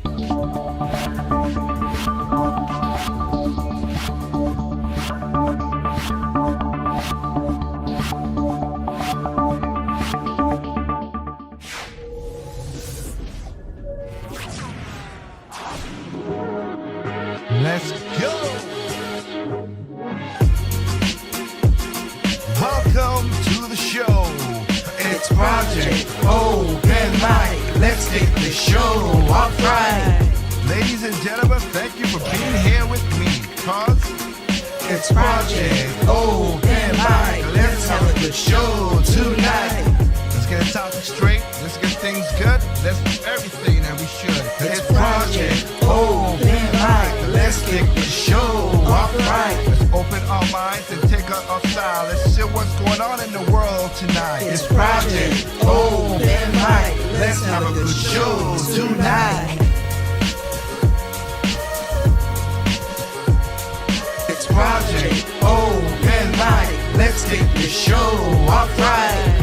Let's go! Welcome to the show. It's Project Open Mic. Let's get the show off right. Ladies and gentlemen, thank you for being here with me. Cause it's Project Open Mic. Let's have a good show tonight. Let's get the topic straight. Let's get things good. Let's do everything that we should. It's Project Open Mic. Let's get the show off right. Let's open our minds and take out our style. Let's see what's going on in the world tonight. It's Project Open Mic. Let's have a good show tonight. It's Project Open Mic. Let's get the show off right.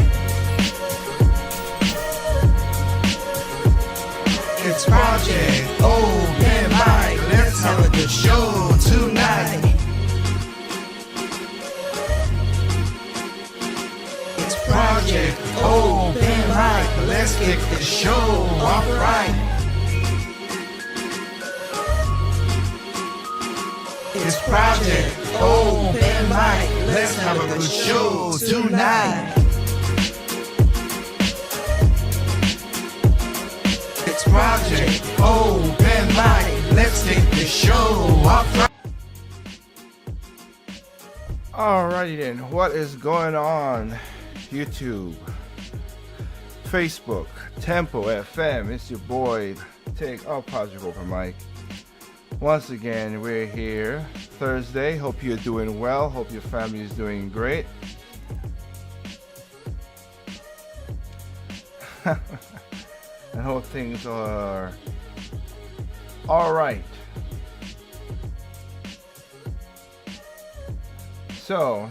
It's Project Open Mic. Let's have a good show tonight. It's Project Open Mic. Let's get the show off right. It's Project Open Mic. Let's have a good show tonight. It's Project Open Mic. Let's get the show off right. Alrighty then, what is going on? YouTube, Facebook, Tempo FM. It's your boy, Take Up Project Open Mic. Once again, we're here Thursday. Hope you're doing well. Hope your family is doing great. I hope things are all right. So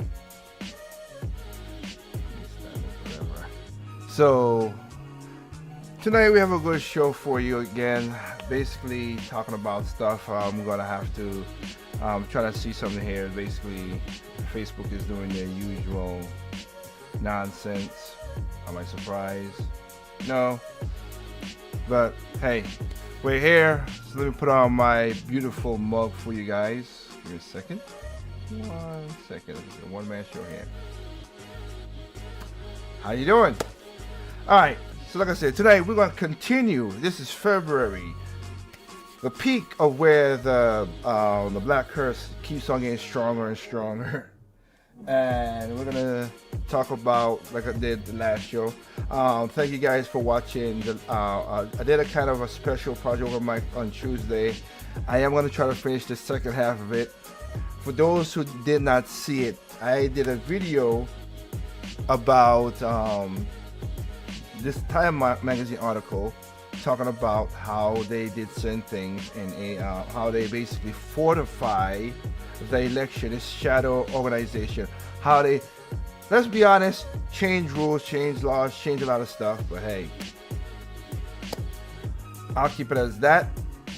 tonight we have a good show for you again. Basically talking about stuff. I'm gonna have to try to see something here. Basically, Facebook is doing their usual nonsense. Am I surprised? No. But hey, we're here. So let me put on my beautiful mug for you guys. Give me a second. 1 second. It's a one-man show here. How you doing? All right. So like I said, tonight we're going to continue. This is February, the peak of where the Black Curse keeps on getting stronger and stronger. And we're gonna talk about, like I did the last show. Thank you guys for watching. I did a kind of a special Project Over Mic on Tuesday. I am gonna try to finish the second half of it. For those who did not see it, I did a video about this Time magazine article talking about how they did certain things and how they basically fortify the election, this shadow organization, how they, let's be honest, change rules, change laws, change a lot of stuff, but hey, I'll keep it as that.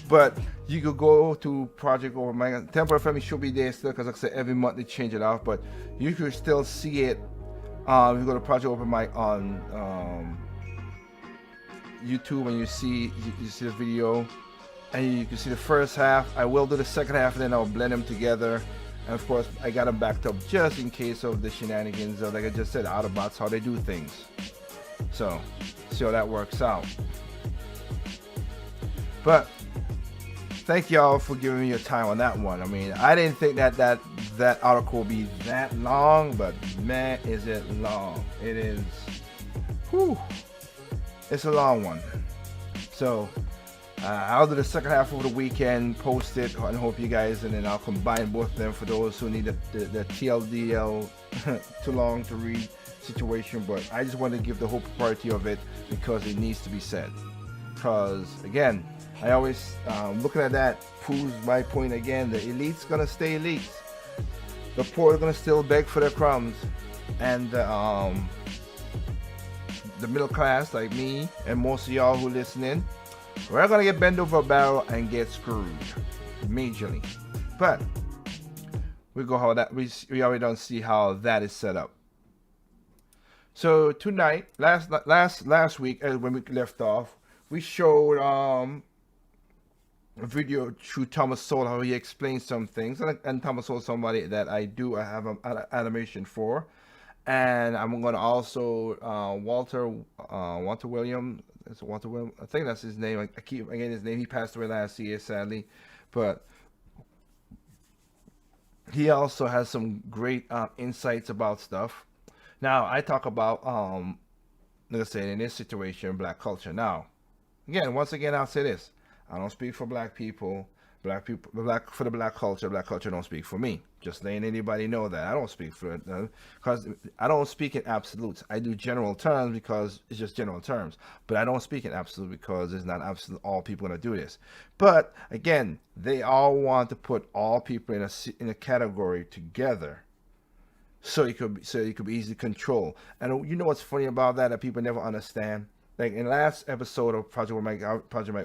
But you could go to Project Over Mic. Tempo FM should be there still, because like I said, every month they change it off, but you could still see it. You go to Project Over Mic on YouTube and you see the video, and you can see the first half. I will do the second half and then I'll blend them together. And of course I got them backed up just in case of the shenanigans of, like I just said, Autobots, how they do things. So see how that works out. But thank y'all for giving me your time on that one. I mean, I didn't think that article would be that long, but man, is it long. It is, whew, it's a long one. So I'll do the second half over the weekend, post it, and hope you guys, and then I'll combine both of them for those who need the TLDL too long to read situation. But I just want to give the whole propriety of it because it needs to be said. Because again, I always looking at that proves my point again. The elite's gonna stay elites. The poor are gonna still beg for their crumbs, and the middle class like me and most of y'all who listening We're gonna get bent over a barrel and get screwed majorly. But we go how that we already don't see how that is set up. So tonight, last week, when we left off, we showed a video through Thomas Sowell how he explains some things, and Thomas Sowell is somebody that I have an animation for, and I'm going to also Walter William. It's Walter William. I think that's his name. I keep again his name. He passed away last year, sadly, but he also has some great insights about stuff. Now I talk about like I said, in this situation, black culture. Now, once again, I'll say this: I don't speak for black people. For the black culture. Black culture don't speak for me. Just letting anybody know that I don't speak for it, because I don't speak in absolutes. I do general terms because it's just general terms, but I don't speak in absolute because it's not absolute. All people gonna do this, but again, they all want to put all people in a category together, so it could be easily controlled. And you know what's funny about that people never understand? Like in the last episode of Project Mike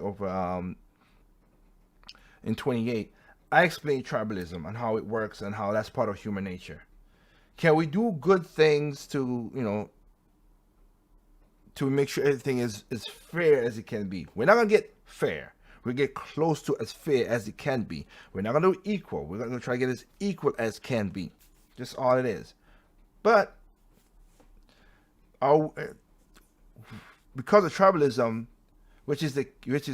over in 28, I explained tribalism and how it works and how that's part of human nature. Can we do good things to make sure everything is as fair as it can be? We're not gonna get fair. We get close to as fair as it can be. We're not gonna do equal. We're gonna try to get as equal as can be. Just all it is. But because of tribalism, which is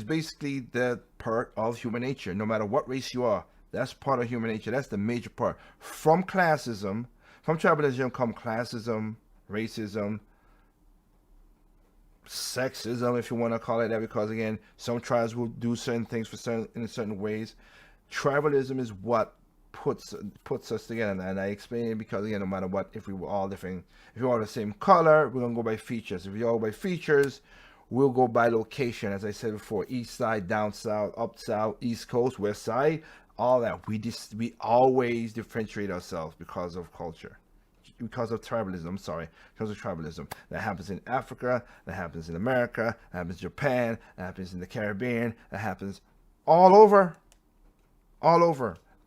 basically the part of human nature, no matter what race you are, that's part of human nature. That's the major part. From classism, from tribalism come classism, racism, sexism, if you want to call it that, because again, some tribes will do certain things in certain ways. Tribalism is what puts us together, and I explain it because again, no matter what, if we were all different, if we're all the same color, we're gonna go by features. If we all by features, we'll go by location, as I said before: east side, down south, up south, east coast, west side, all that. We always differentiate ourselves because of culture, because of tribalism. I'm sorry, because of tribalism. That happens in Africa, that happens in America, that happens in Japan, that happens in the Caribbean, that happens all over.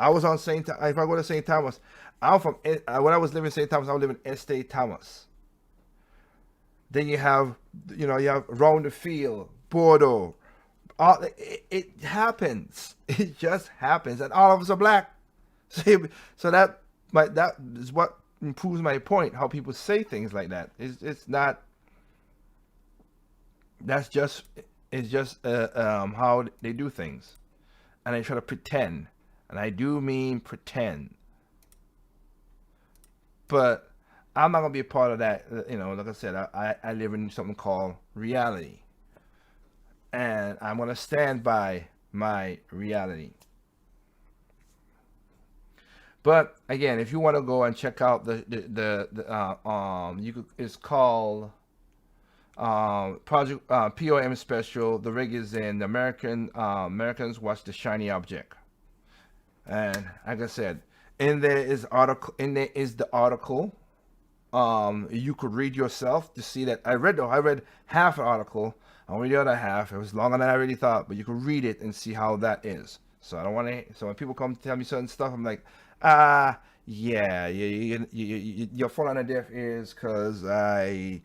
I was on St. Thomas. If I go to St. Thomas, when I was living in St. Thomas, I was living in Estate Thomas. Then you have Round the Field, Bordeaux. It happens. It just happens, and all of us are black. So that is what proves my point. How people say things like that. It's not. It's just how they do things, and they try to pretend. And I do mean pretend. But I'm not gonna be a part of that. Like I said, I live in something called reality, and I'm gonna stand by my reality. But again, if you want to go and check out it's called Project POM special. The rig is in Americans Watch the Shiny Object. And like I said, in there is the article. You could read yourself to see that I read half an article. I'll read the other half. It was longer than I really thought, but you could read it and see how that is. So I don't want to. So when people come to tell me certain stuff, I'm like, yeah, you're falling on deaf ears because they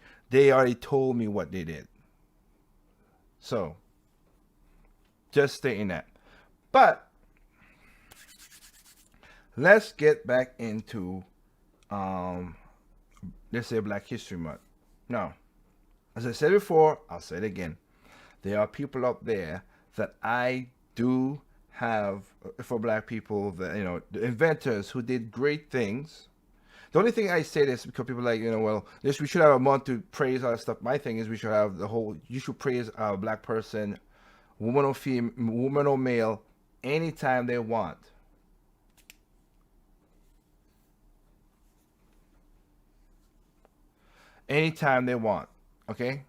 already told me what they did. So just stating that, but. Let's get back into, let's say, Black History Month. Now, as I said before, I'll say it again. There are people up there that I do have for black people, that, the inventors who did great things. The only thing I say this because people are like, we should have a month to praise all that stuff. My thing is we should have you should praise a black person, woman or male, anytime they want. Anytime they want, okay?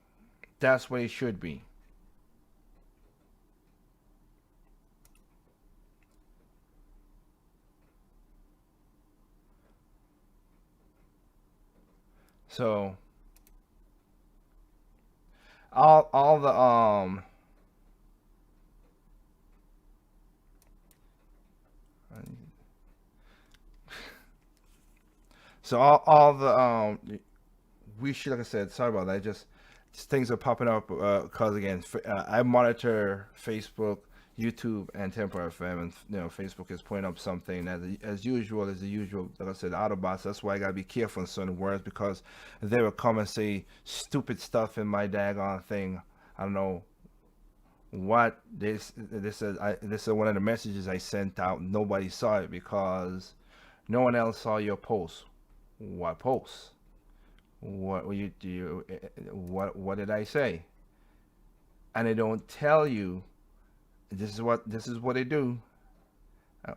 That's what it should be. So all the So all the we should, like I said, sorry about that. Just things are popping up because again, I monitor Facebook, YouTube, and Tempo FM, and Facebook is putting up something as usual as the usual. Like I said, Autobots. That's why I gotta be careful in certain words because they will come and say stupid stuff in my daggone thing. I don't know what this is one of the messages I sent out. Nobody saw it because no one else saw your post. What post? What you do? What did I say? And they don't tell you. This is what they do.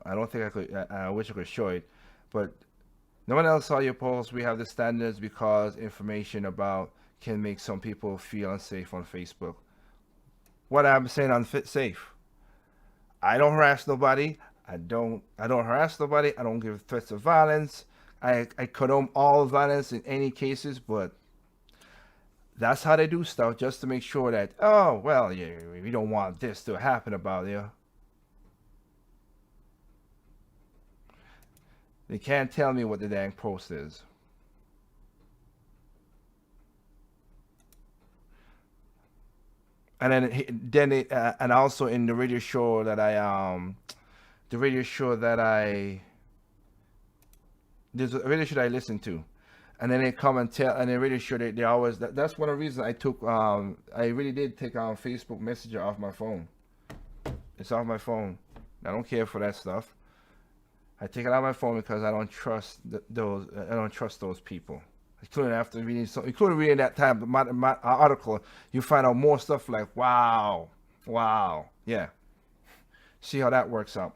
I don't think I could. I wish I could show it, but no one else saw your post. We have the standards because information about can make some people feel unsafe on Facebook. What I'm saying unfit safe. I don't harass nobody. I don't harass nobody. I don't give threats of violence. I condone all violence in any cases, but that's how they do stuff just to make sure that, oh well, yeah, we don't want this to happen about you. They can't tell me what the dang post is. And and also in the radio show that the radio show that I there's a radio show that I listen to, and then they come and tell, and they really sure they always that's one of the reasons I took I really did take Facebook Messenger off my phone. It's off my phone. I don't care for that stuff. I take it out of my phone because I don't trust those. I don't trust those people. Including after reading, including reading that time my article, you find out more stuff like wow, yeah. See how that works out.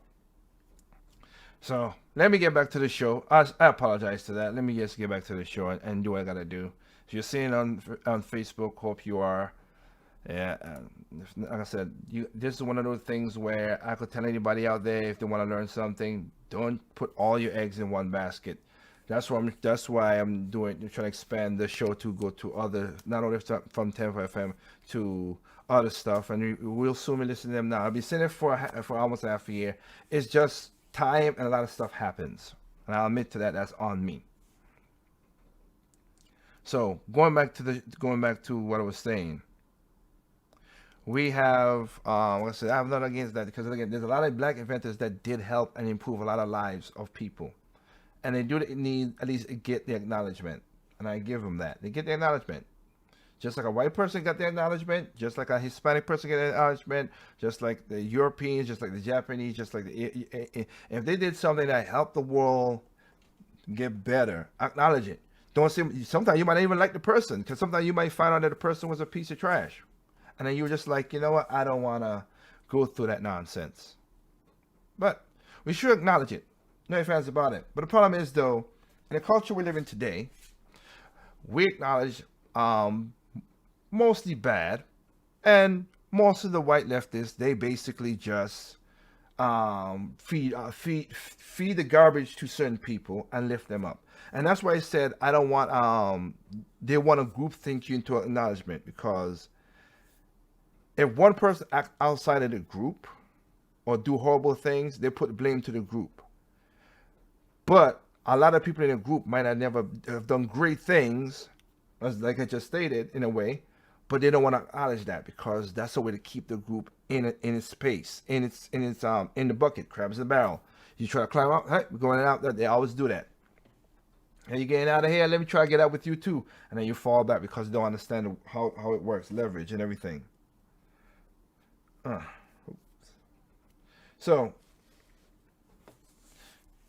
So let me get back to the show. I apologize to that. Let me just get back to the show and do what I gotta do. If you're seeing on Facebook, hope you are. Yeah, like I said, this is one of those things where I could tell anybody out there if they want to learn something, don't put all your eggs in one basket. That's why I'm trying to expand the show to go to other, not only from Tempo FM to other stuff, and we'll soon be listening to them now. I've been saying it for almost half a year. It's just time and a lot of stuff happens, and I'll admit to that. That's on me. So going back to what I was saying. We have, like I said, I have nothing against that because again, there's a lot of black inventors that did help and improve a lot of lives of people, and they do need at least get the acknowledgement, and I give them that. They get the acknowledgement, just like a white person got the acknowledgement, just like a Hispanic person got the acknowledgement, just like the Europeans, just like the Japanese, just like if they did something that helped the world get better, acknowledge it. Don't say sometimes you might not even like the person because sometimes you might find out that the person was a piece of trash. And then you were just like, you know what? I don't want to go through that nonsense. But we should acknowledge it. No fans about it. But the problem is, though, in the culture we live in today, we acknowledge mostly bad. And most of the white leftists, they basically just feed the garbage to certain people and lift them up. And that's why I said I don't want, they want to group think you into acknowledgement because if one person act outside of the group or do horrible things, they put blame to the group. But a lot of people in the group might have never have done great things, as like I just stated, in a way, but they don't want to acknowledge that because that's a way to keep the group in its space, in the bucket, crabs in the barrel. You try to climb out, hey, we're going out there. They always do that. Hey, you getting out of here? Let me try to get out with you too, and then you fall back because you don't understand how it works, leverage and everything. So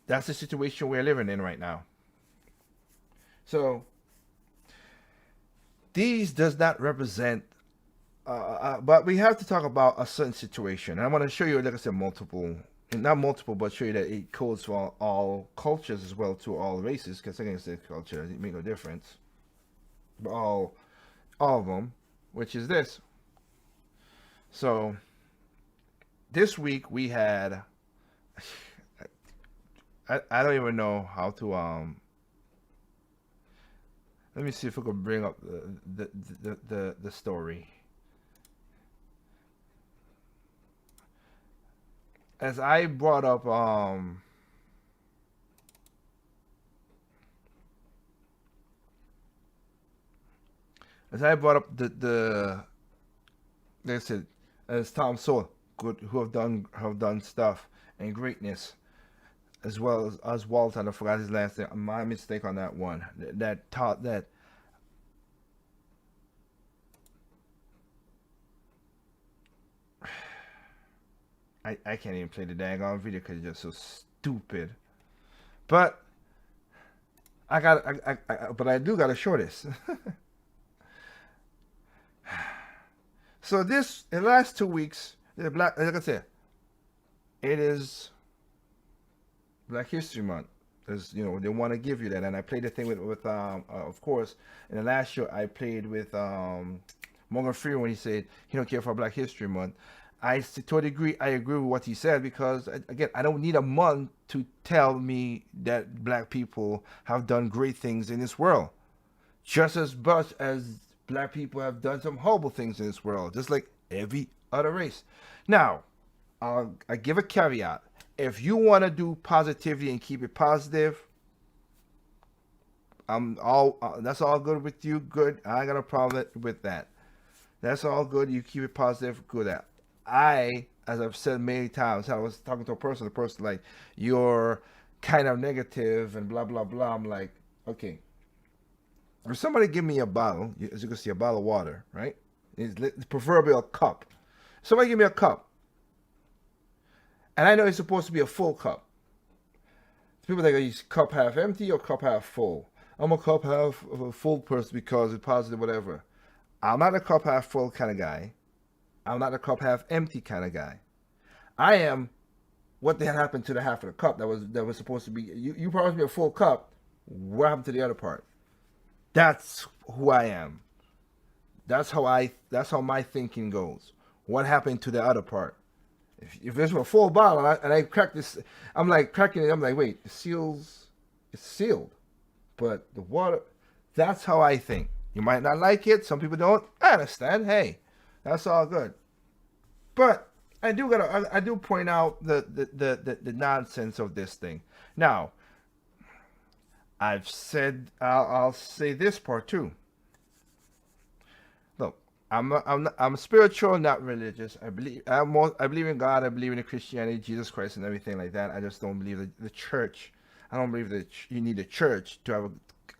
that's the situation we're living in right now. So these does not represent, but we have to talk about a certain situation. I want to show you, like I said, not multiple, but show you that it codes for all cultures as well to all races. Because again, it's a culture, it makes no difference. But all of them, which is this. So this week we had, I don't even know how to let me see if I can bring up the story. As I brought up as I brought up like I said, as Tom Sowell, good, who have done stuff and greatness, as well as Walter. I forgot his last name. My mistake on that one. That taught that. I can't even play the daggone video because it's just so stupid. But but I do gotta show this. So this, in the last 2 weeks, like I said, it is Black History Month. There's, they want to give you that, and I played the thing with of course, in the last show I played with Morgan Freeman when he said he don't care for Black History Month. I totally agree. I agree with what he said because again, I don't need a month to tell me that Black people have done great things in this world, just as much as Black people have done some horrible things in this world, just like every other race. Now, I give a caveat. If you want to do positivity and keep it positive, that's all good with you. Good. I ain't got a problem with that. That's all good. You keep it positive. Good at. As I've said many times, I was talking to a person like, you're kind of negative and blah blah blah. I'm like, okay. If somebody give me a bottle, as you can see, a bottle of water, right? It's proverbial cup. Somebody give me a cup, and I know it's supposed to be a full cup. People think is cup half empty or cup half full. I'm a cup half full person because it's positive, whatever. I'm not a cup half full kind of guy. I'm not a cup half empty kind of guy. I am what the hell happened to the half of the cup that was supposed to be. You promised me a full cup. What happened to the other part? That's who I am. That's how my thinking goes. What happened to the other part? If this were a full bottle and I crack this, I'm like cracking it. I'm like, wait, it's sealed, but the water. That's how I think. You might not like it. Some people don't. I understand. Hey, that's all good. But I do point out the nonsense of this thing. Now, I've said I'll say this part too. Look, I'm spiritual, not religious. I believe in God. I believe in Christianity, Jesus Christ, and everything like that. I just don't believe the church. I don't believe that you need a church to have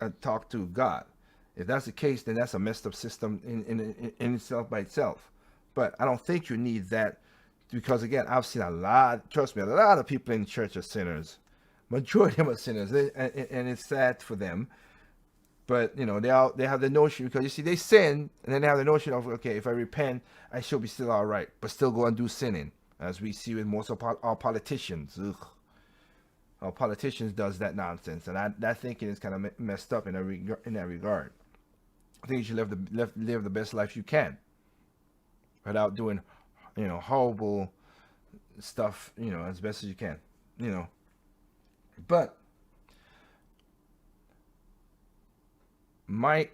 a talk to God. If that's the case, then that's a messed up system in itself by itself. But I don't think you need that because again, I've seen a lot. Trust me, a lot of people in church are sinners. Majority of them are sinners, and it's sad for them. But they have the notion because you see they sin, and then they have the notion of okay, if I repent, I should be still all right, but still go and do sinning, as we see with most of our politicians. Ugh. Our politicians does that nonsense, and that thinking is kind of messed up in that regard. I think you should live the best life you can, without doing, horrible stuff, as best as you can, But like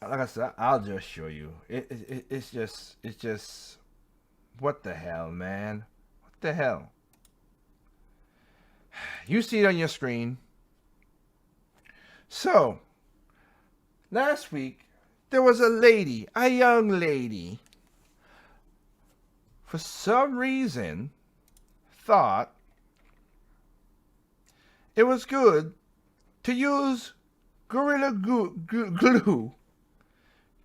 I said, I'll just show you. It's just, what the hell, man? What the hell? You see it on your screen. So, last week, there was a young lady, for some reason, thought it was good to use Gorilla Glue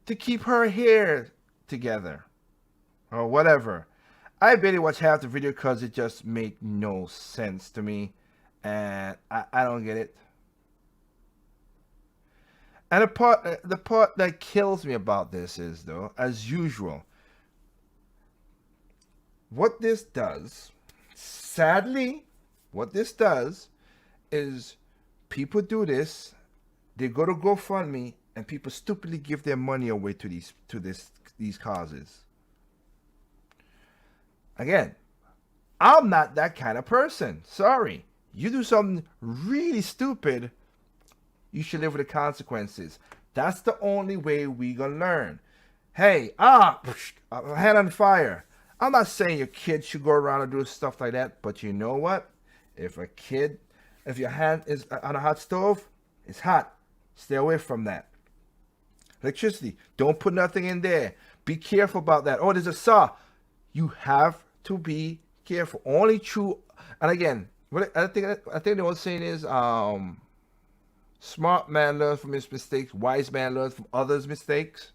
to keep her hair together, or whatever. I barely watched half the video because it just made no sense to me, and I don't get it. And the part that kills me about this is, though, as usual, what this does, sadly, what this does is people do this, they go to GoFundMe, and people stupidly give their money away to these causes. Again, I'm not that kind of person. Sorry. You do something really stupid, you should live with the consequences. That's the only way we gonna learn. Hey, hand on fire. I'm not saying your kid should go around and do stuff like that, but you know what? If your hand is on a hot stove, it's hot. Stay away from that. Electricity, don't put nothing in there. Be careful about that. Oh, there's a saw. You have to be careful. Only true. And again, what I think the old saying is, smart man learns from his mistakes. Wise man learns from others' mistakes.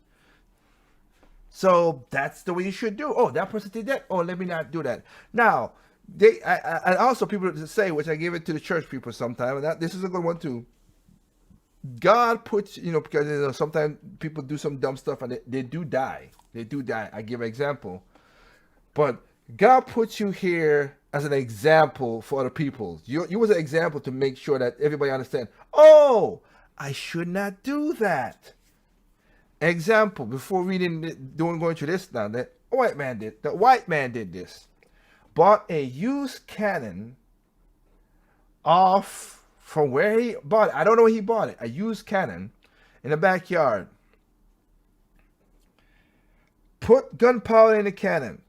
So that's the way you should do. Oh, that person did that. Oh, let me not do that. Now, and also people say, which I give it to the church people sometimes, and this is a good one too. God puts, because sometimes people do some dumb stuff and they do die. They do die. I give an example. But God puts you here as an example for other people. You was an example to make sure that everybody understands. Oh, I should not do that. Example, before going through this now, the white man did this. Bought a used cannon off from where he bought it. I don't know where he bought it. A used cannon in the backyard. Put gunpowder in the cannon.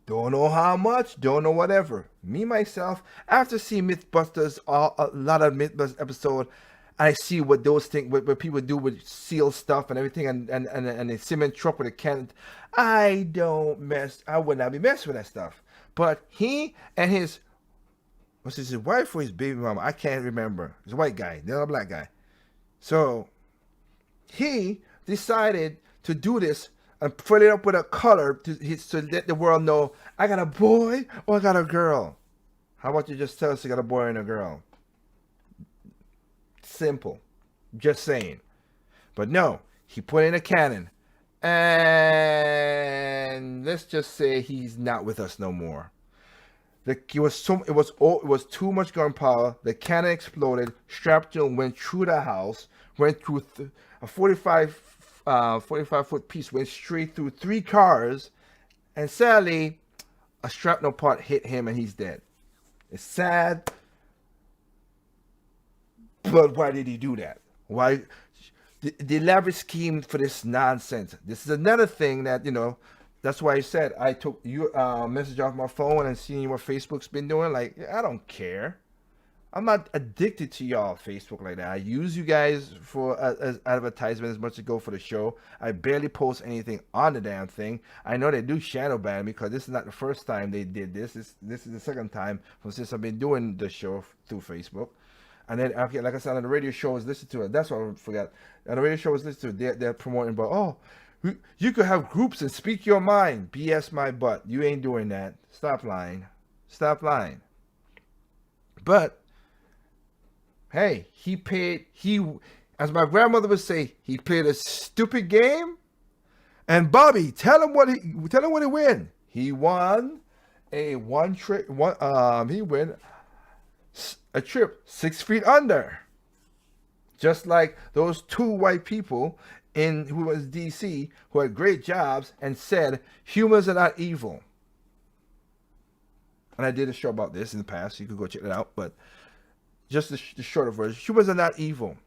Don't know how much, don't know whatever. Me, myself, after seeing Mythbusters, a lot of Mythbusters episodes, I see what those things, what people do with seal stuff and everything, and a cement truck with a cannon. I would not be messing with that stuff. But he and his, was his wife or his baby mama? I can't remember. He's a white guy, the other black guy. So he decided to do this and put it up with a color to let the world know, I got a boy or I got a girl. How about you just tell us you got a boy and a girl? Simple. Just saying. But no, he put in a cannon. And let's just say he's not with us no more. It was too much gunpowder. The cannon exploded. Shrapnel went through the house, went through a 45-foot piece, went straight through 3 cars, and sadly, a shrapnel part hit him and he's dead. It's sad, but why did he do that? Why? The elaborate scheme for this nonsense. This is another thing that, that's why I said I took your message off my phone and seeing what Facebook's been doing. Like, I don't care. I'm not addicted to y'all Facebook like that. I use you guys for as advertisement as much as go for the show. I barely post anything on the damn thing. I know they do shadow ban because this is not the first time they did this. This is the second time since I've been doing the show through Facebook. And then, like I said, on the radio show I was listening to it. That's what I forgot. On the radio show I was listening to it, they're promoting about, you could have groups and speak your mind. BS my butt. You ain't doing that. Stop lying. Stop lying. But hey, as my grandmother would say, he played a stupid game. And Bobby, tell him what he win. He won he won a trip 6 feet under. Just like those 2 white people who was DC who had great jobs and said humans are not evil. And I did a show about this in the past. You could go check it out, but just the shorter version. Humans are not evil.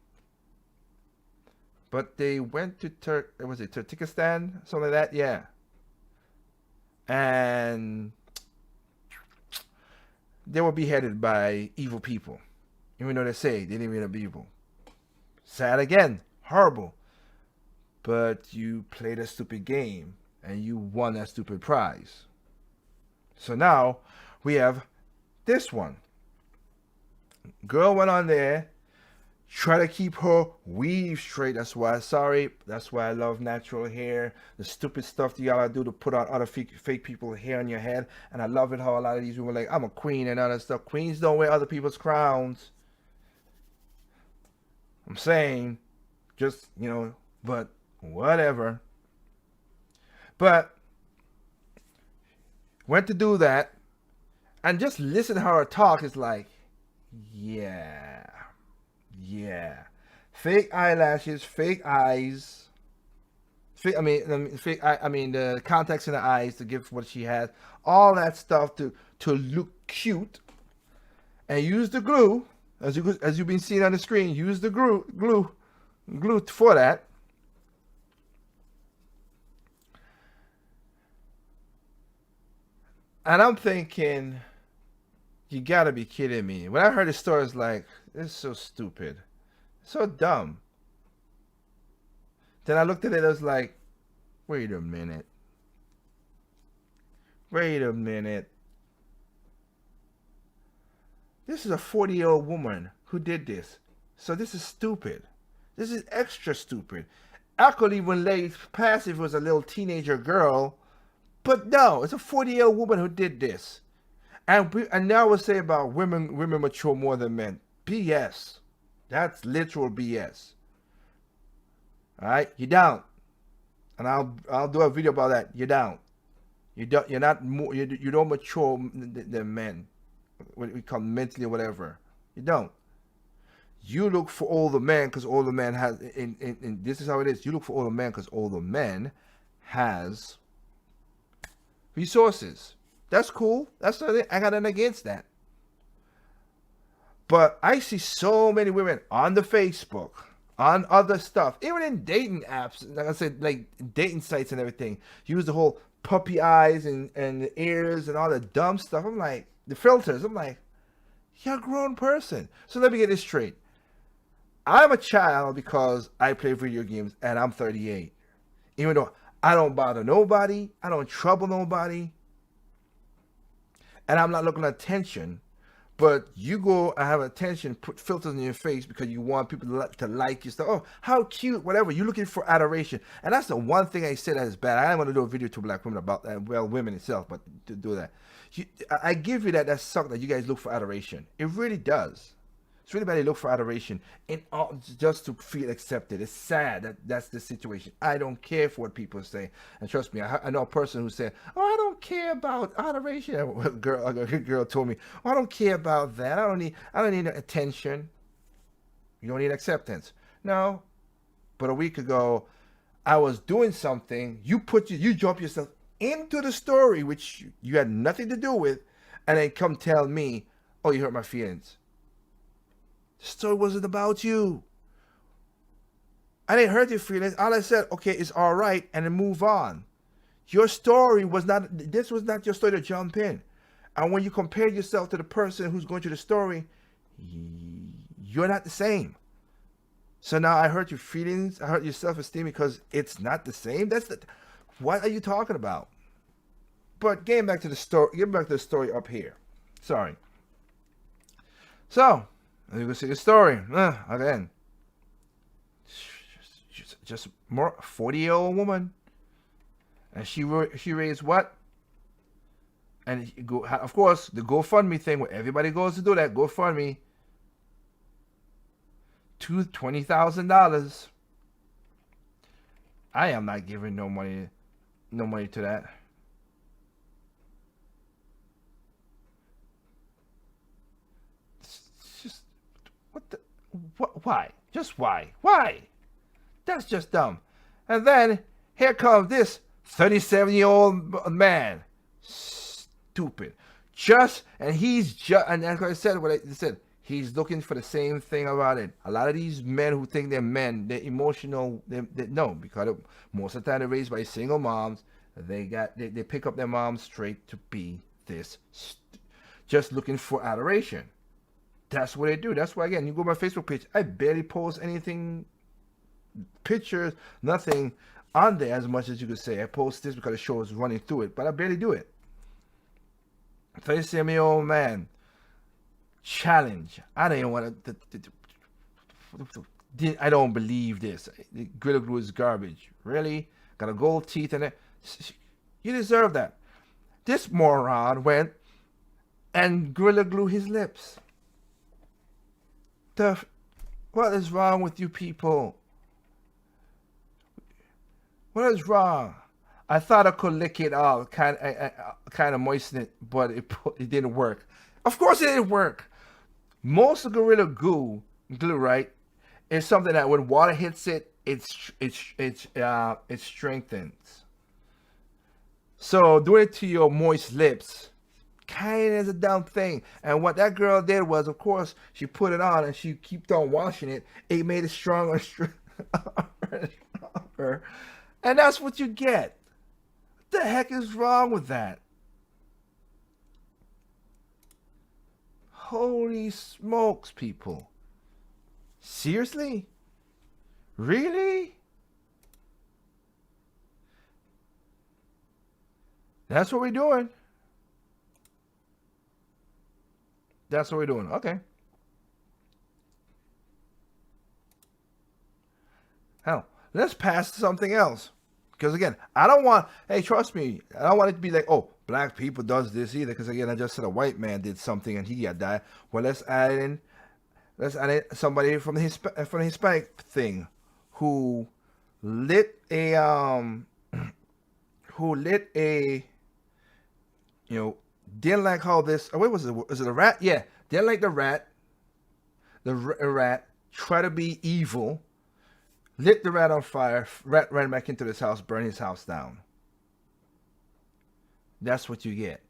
But they went to Turkmenistan? Something like that? Yeah. And they were beheaded by evil people. Even though they say they didn't even be evil. Sad again. Horrible. But you played a stupid game. And you won that stupid prize. So now we have this one. Girl went on there, try to keep her weave straight. That's why I love natural hair. The stupid stuff that y'all do to put on other fake people's hair on your head. And I love it how a lot of these people are like, I'm a queen and all that stuff. Queens don't wear other people's crowns. I'm saying, just, but whatever. But went to do that. And just listen to how her talk is like, yeah. Fake eyelashes, fake eyes. The contacts in the eyes to give what she has. All that stuff to look cute. And use the glue, as you've been seeing on the screen. Use the glue for that. And I'm thinking, you gotta be kidding me. When I heard the story, it's like, this is so stupid. So dumb. Then I looked at it, I was like, wait a minute. Wait a minute. This is a 40-year-old woman who did this. So this is stupid. This is extra stupid. I could even lay past if it was a little teenager girl. But no, it's a 40-year-old woman who did this. And now we'll say about women mature more than men. BS. That's literal BS. All right, you're down, and I'll do a video about that. You're down. You're not more. You don't mature than men. What we call mentally or whatever. You don't. You look for older men because older men has. In this is how it is. You look for older men because older men has resources. That's cool. That's nothing. I got nothing against that. But I see so many women on the Facebook, on other stuff, even in dating apps, like I said, like dating sites and everything, use the whole puppy eyes and the ears and all the dumb stuff. I'm like, the filters. I'm like, you're a grown person. So let me get this straight. I'm a child because I play video games and I'm 38. Even though I don't bother nobody, I don't trouble nobody, and I'm not looking at attention. But you go and have attention, put filters in your face because you want people to like you. Stuff. Oh, how cute, whatever. You're looking for adoration. And that's the one thing I said that is bad. I don't want to do a video to black women about that. Well, women itself, but to do that. I give you that sucks that you guys look for adoration. It really does. It's really bad. They look for adoration just to feel accepted. It's sad that that's the situation. I don't care for what people say, and trust me, I know a person who said, "Oh, I don't care about adoration." A girl told me, "Oh, I don't care about that. I don't need attention. You don't need acceptance." No, but a week ago, I was doing something. You jump yourself into the story, which you had nothing to do with, and then come tell me, "Oh, you hurt my feelings." The story wasn't about you. I didn't hurt your feelings. All I said, okay, it's all right, and then move on. Your story was not, this was not your story to jump in. And when you compare yourself to the person who's going through the story, you're not the same. So now I hurt your feelings, I hurt your self-esteem because it's not the same. What are you talking about? But getting back to the story up here. Sorry. So, you can see the story again. Just more 40-year-old woman, and she raised what? And of course, the GoFundMe thing where everybody goes to do that GoFundMe. $20,000. I am not giving no money to that. Why? Just why? Why? That's just dumb. And then here comes this 37-year-old man. Stupid. And as I said, he's looking for the same thing about it. A lot of these men who think they're men, they're emotional. No, because most of the time they're raised by single moms. They pick up their moms straight to be this, just looking for adoration. That's what they do. That's why, again, you go to my Facebook page, I barely post anything, pictures, nothing on there as much as you could say. I post this because the show is running through it, but I barely do it. 37-year-old man. Challenge. I don't even want to. I don't believe this. Gorilla Glue is garbage. Really? Got a gold teeth in it. You deserve that. This moron went and Gorilla Glue his lips. What is wrong with you people? What is wrong? I thought I could lick it off, kind of moisten it, but it didn't work. Of course it didn't work. Most of Gorilla Glue, right, is something that when water hits it, it strengthens. So doing it to your moist lips kind of is a dumb thing. And what that girl did was, of course, she put it on and she kept on washing it. It made it stronger, stronger. And that's what you get. What the heck is wrong with that? Holy smokes, people. Seriously? Really? That's what we're doing. That's what we're doing. Okay. Hell, let's pass to something else. Because again, I don't want. Hey, trust me, I don't want it to be like, oh, black people does this either. Because again, I just said a white man did something and he got died. Well, let's add in. Let's add in somebody from the Hispanic thing, who lit a who lit a, you know, didn't like how this. What was it? Was it a rat? Yeah, didn't like the rat. The rat tried to be evil. Lit the rat on fire. Rat ran back into his house, burned his house down. That's what you get.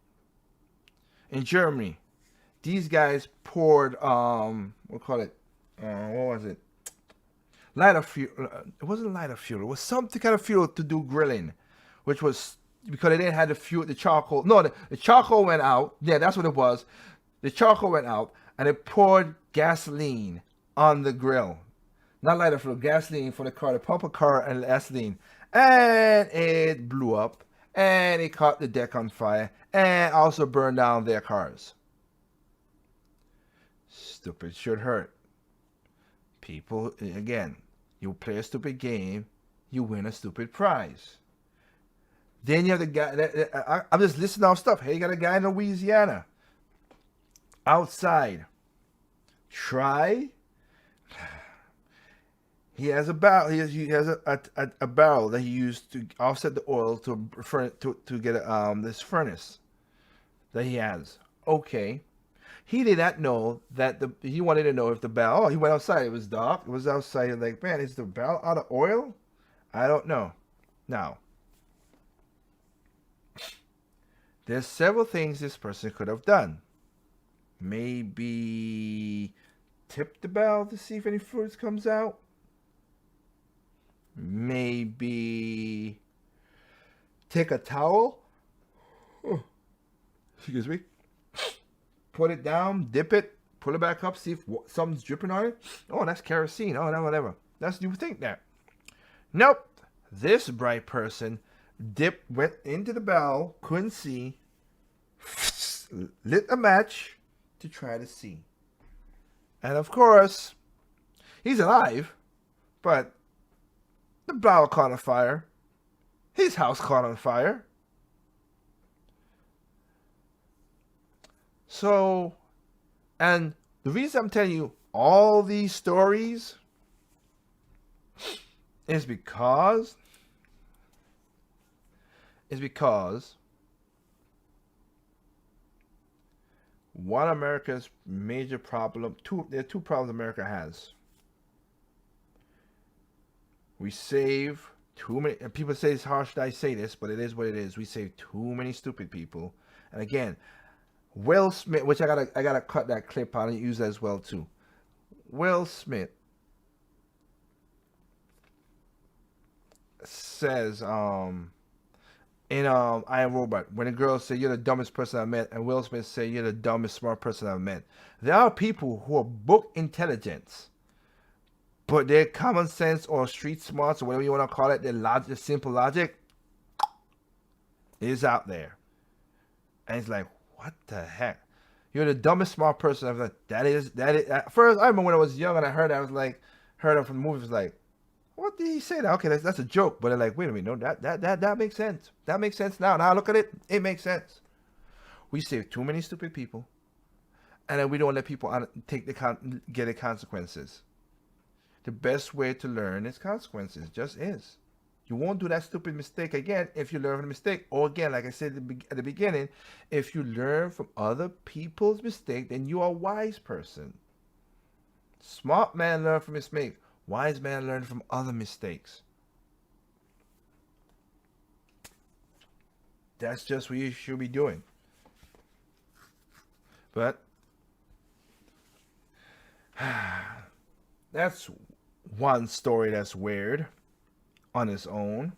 In Germany, these guys poured what call it? What was it? Lighter fuel. It wasn't lighter fuel. It was some kind of fuel to do grilling, which was because they didn't have the fuel, the charcoal. No, the charcoal went out. Yeah, that's what it was. The charcoal went out, and it poured gasoline on the grill. Not lighter fuel, gasoline for the car, the pump of car and gasoline. And it blew up, and it caught the deck on fire, and also burned down their cars. Stupid should hurt. People, again, you play a stupid game, you win a stupid prize. Then you have the guy, I'm just listing off stuff. Hey, you got a guy in Louisiana, outside, he has a barrel. He has a barrel that he used to offset the oil to get this furnace that he has. Okay, he did not know that he wanted to know if the barrel. Oh, he went outside. It was dark. It was outside. Like, man, is the barrel out of oil? I don't know. Now, there's several things this person could have done. Maybe tip the barrel to see if any fluids comes out. Maybe take a towel, excuse me, put it down, dip it, pull it back up, see if something's dripping on it. Oh, that's kerosene. Oh, no, whatever. You would think that. Nope. This bright person went into the barrel, couldn't see, lit a match to try to see. And of course, he's alive, but the barrel caught on fire. His house caught on fire. So, and the reason I'm telling you all these stories is because one of America's major problem, there are two problems America has. We save too many, and people say it's harsh that I say this, but it is what it is. We save too many stupid people. And again, Will Smith, which I gotta cut that clip out and use that as well too. Will Smith says in I Am Robot, when a girl say you're the dumbest person I've met, and Will Smith say you're the dumbest smart person I've met. There are people who are book intelligence, but their common sense or street smarts or whatever you want to call it, their logic, the simple logic is out there. And it's like, what the heck? You're the dumbest smart person I've met. That is. At first, I remember when I was young and I heard that, I was like, heard it from the movie, was like, what did he say that? Okay, that's a joke. But they're like, wait a minute, no, that makes sense. That makes sense now. Now look at it, it makes sense. We save too many stupid people, and then we don't let people get the consequences. The best way to learn is consequences. Just is. You won't do that stupid mistake again if you learn from the mistake. Or again, like I said at the beginning, if you learn from other people's mistake, then you are a wise person. Smart man learn from his mistake. Wise man learn from other mistakes. That's just what you should be doing. But that's one story that's weird on its own.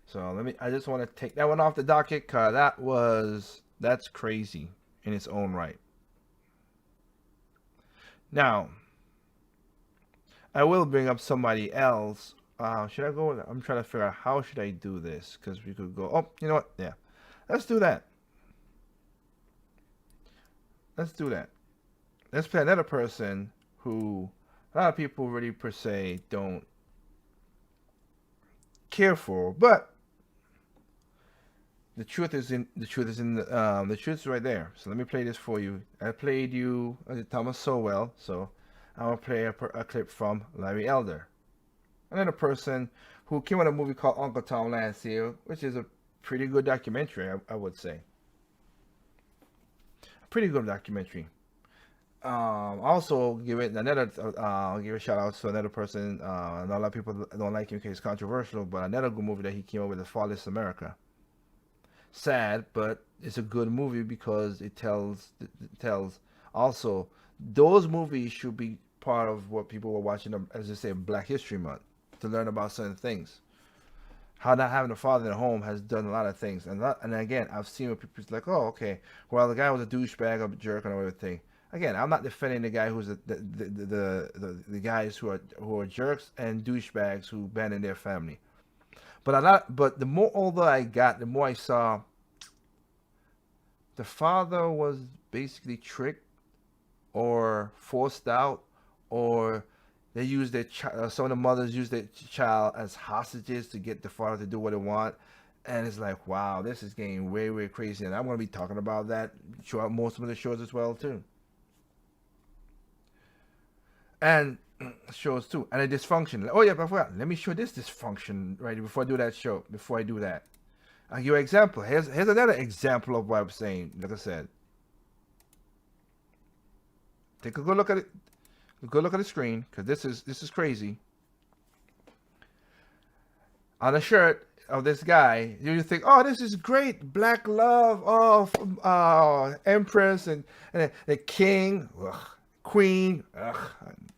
So I just want to take that one off the docket, cause that's crazy in its own right. Now, I will bring up somebody else. Should I go? I'm trying to figure out how should I do this, because we could go. Oh, you know what? Yeah, let's do that. Let's do that. Let's play another person who a lot of people really per se don't care for, but the truth is the truth is right there. So let me play this for you. I played you Thomas so well, so I'm gonna play a clip from Larry Elder, another person who came on a movie called Uncle Tom last year, which is a pretty good documentary, I would say. A pretty good documentary. Also give it another give a shout out to another person. A lot of people don't like him because he's controversial, but another good movie that he came up with is Flawless America. Sad, but it's a good movie because it tells also those movies should be part of what people were watching, as they say, Black History Month, to learn about certain things. How not having a father in the home has done a lot of things, and again, I've seen where people's like, oh, okay, well, the guy was a douchebag, a jerk, and everything. Again, I'm not defending the guy who's the guys who are jerks and douchebags who abandon their family. But the more older I got, the more I saw the father was basically tricked or forced out, or they use their some of the mothers use their child as hostages to get the father to do what they want. And it's like, wow, this is getting way, way crazy. And I'm going to be talking about that throughout most of the shows as well, too. And shows, too. And a dysfunction. Oh, yeah, but I forgot. Let me show this dysfunction right before I do that show. Before I do that. I'll give you an example. Here's another example of what I'm saying. Like I said. Take a good look at it. A good look at the screen, because this is crazy. On a shirt of this guy, you think, oh, this is great, black love, empress and the king, queen,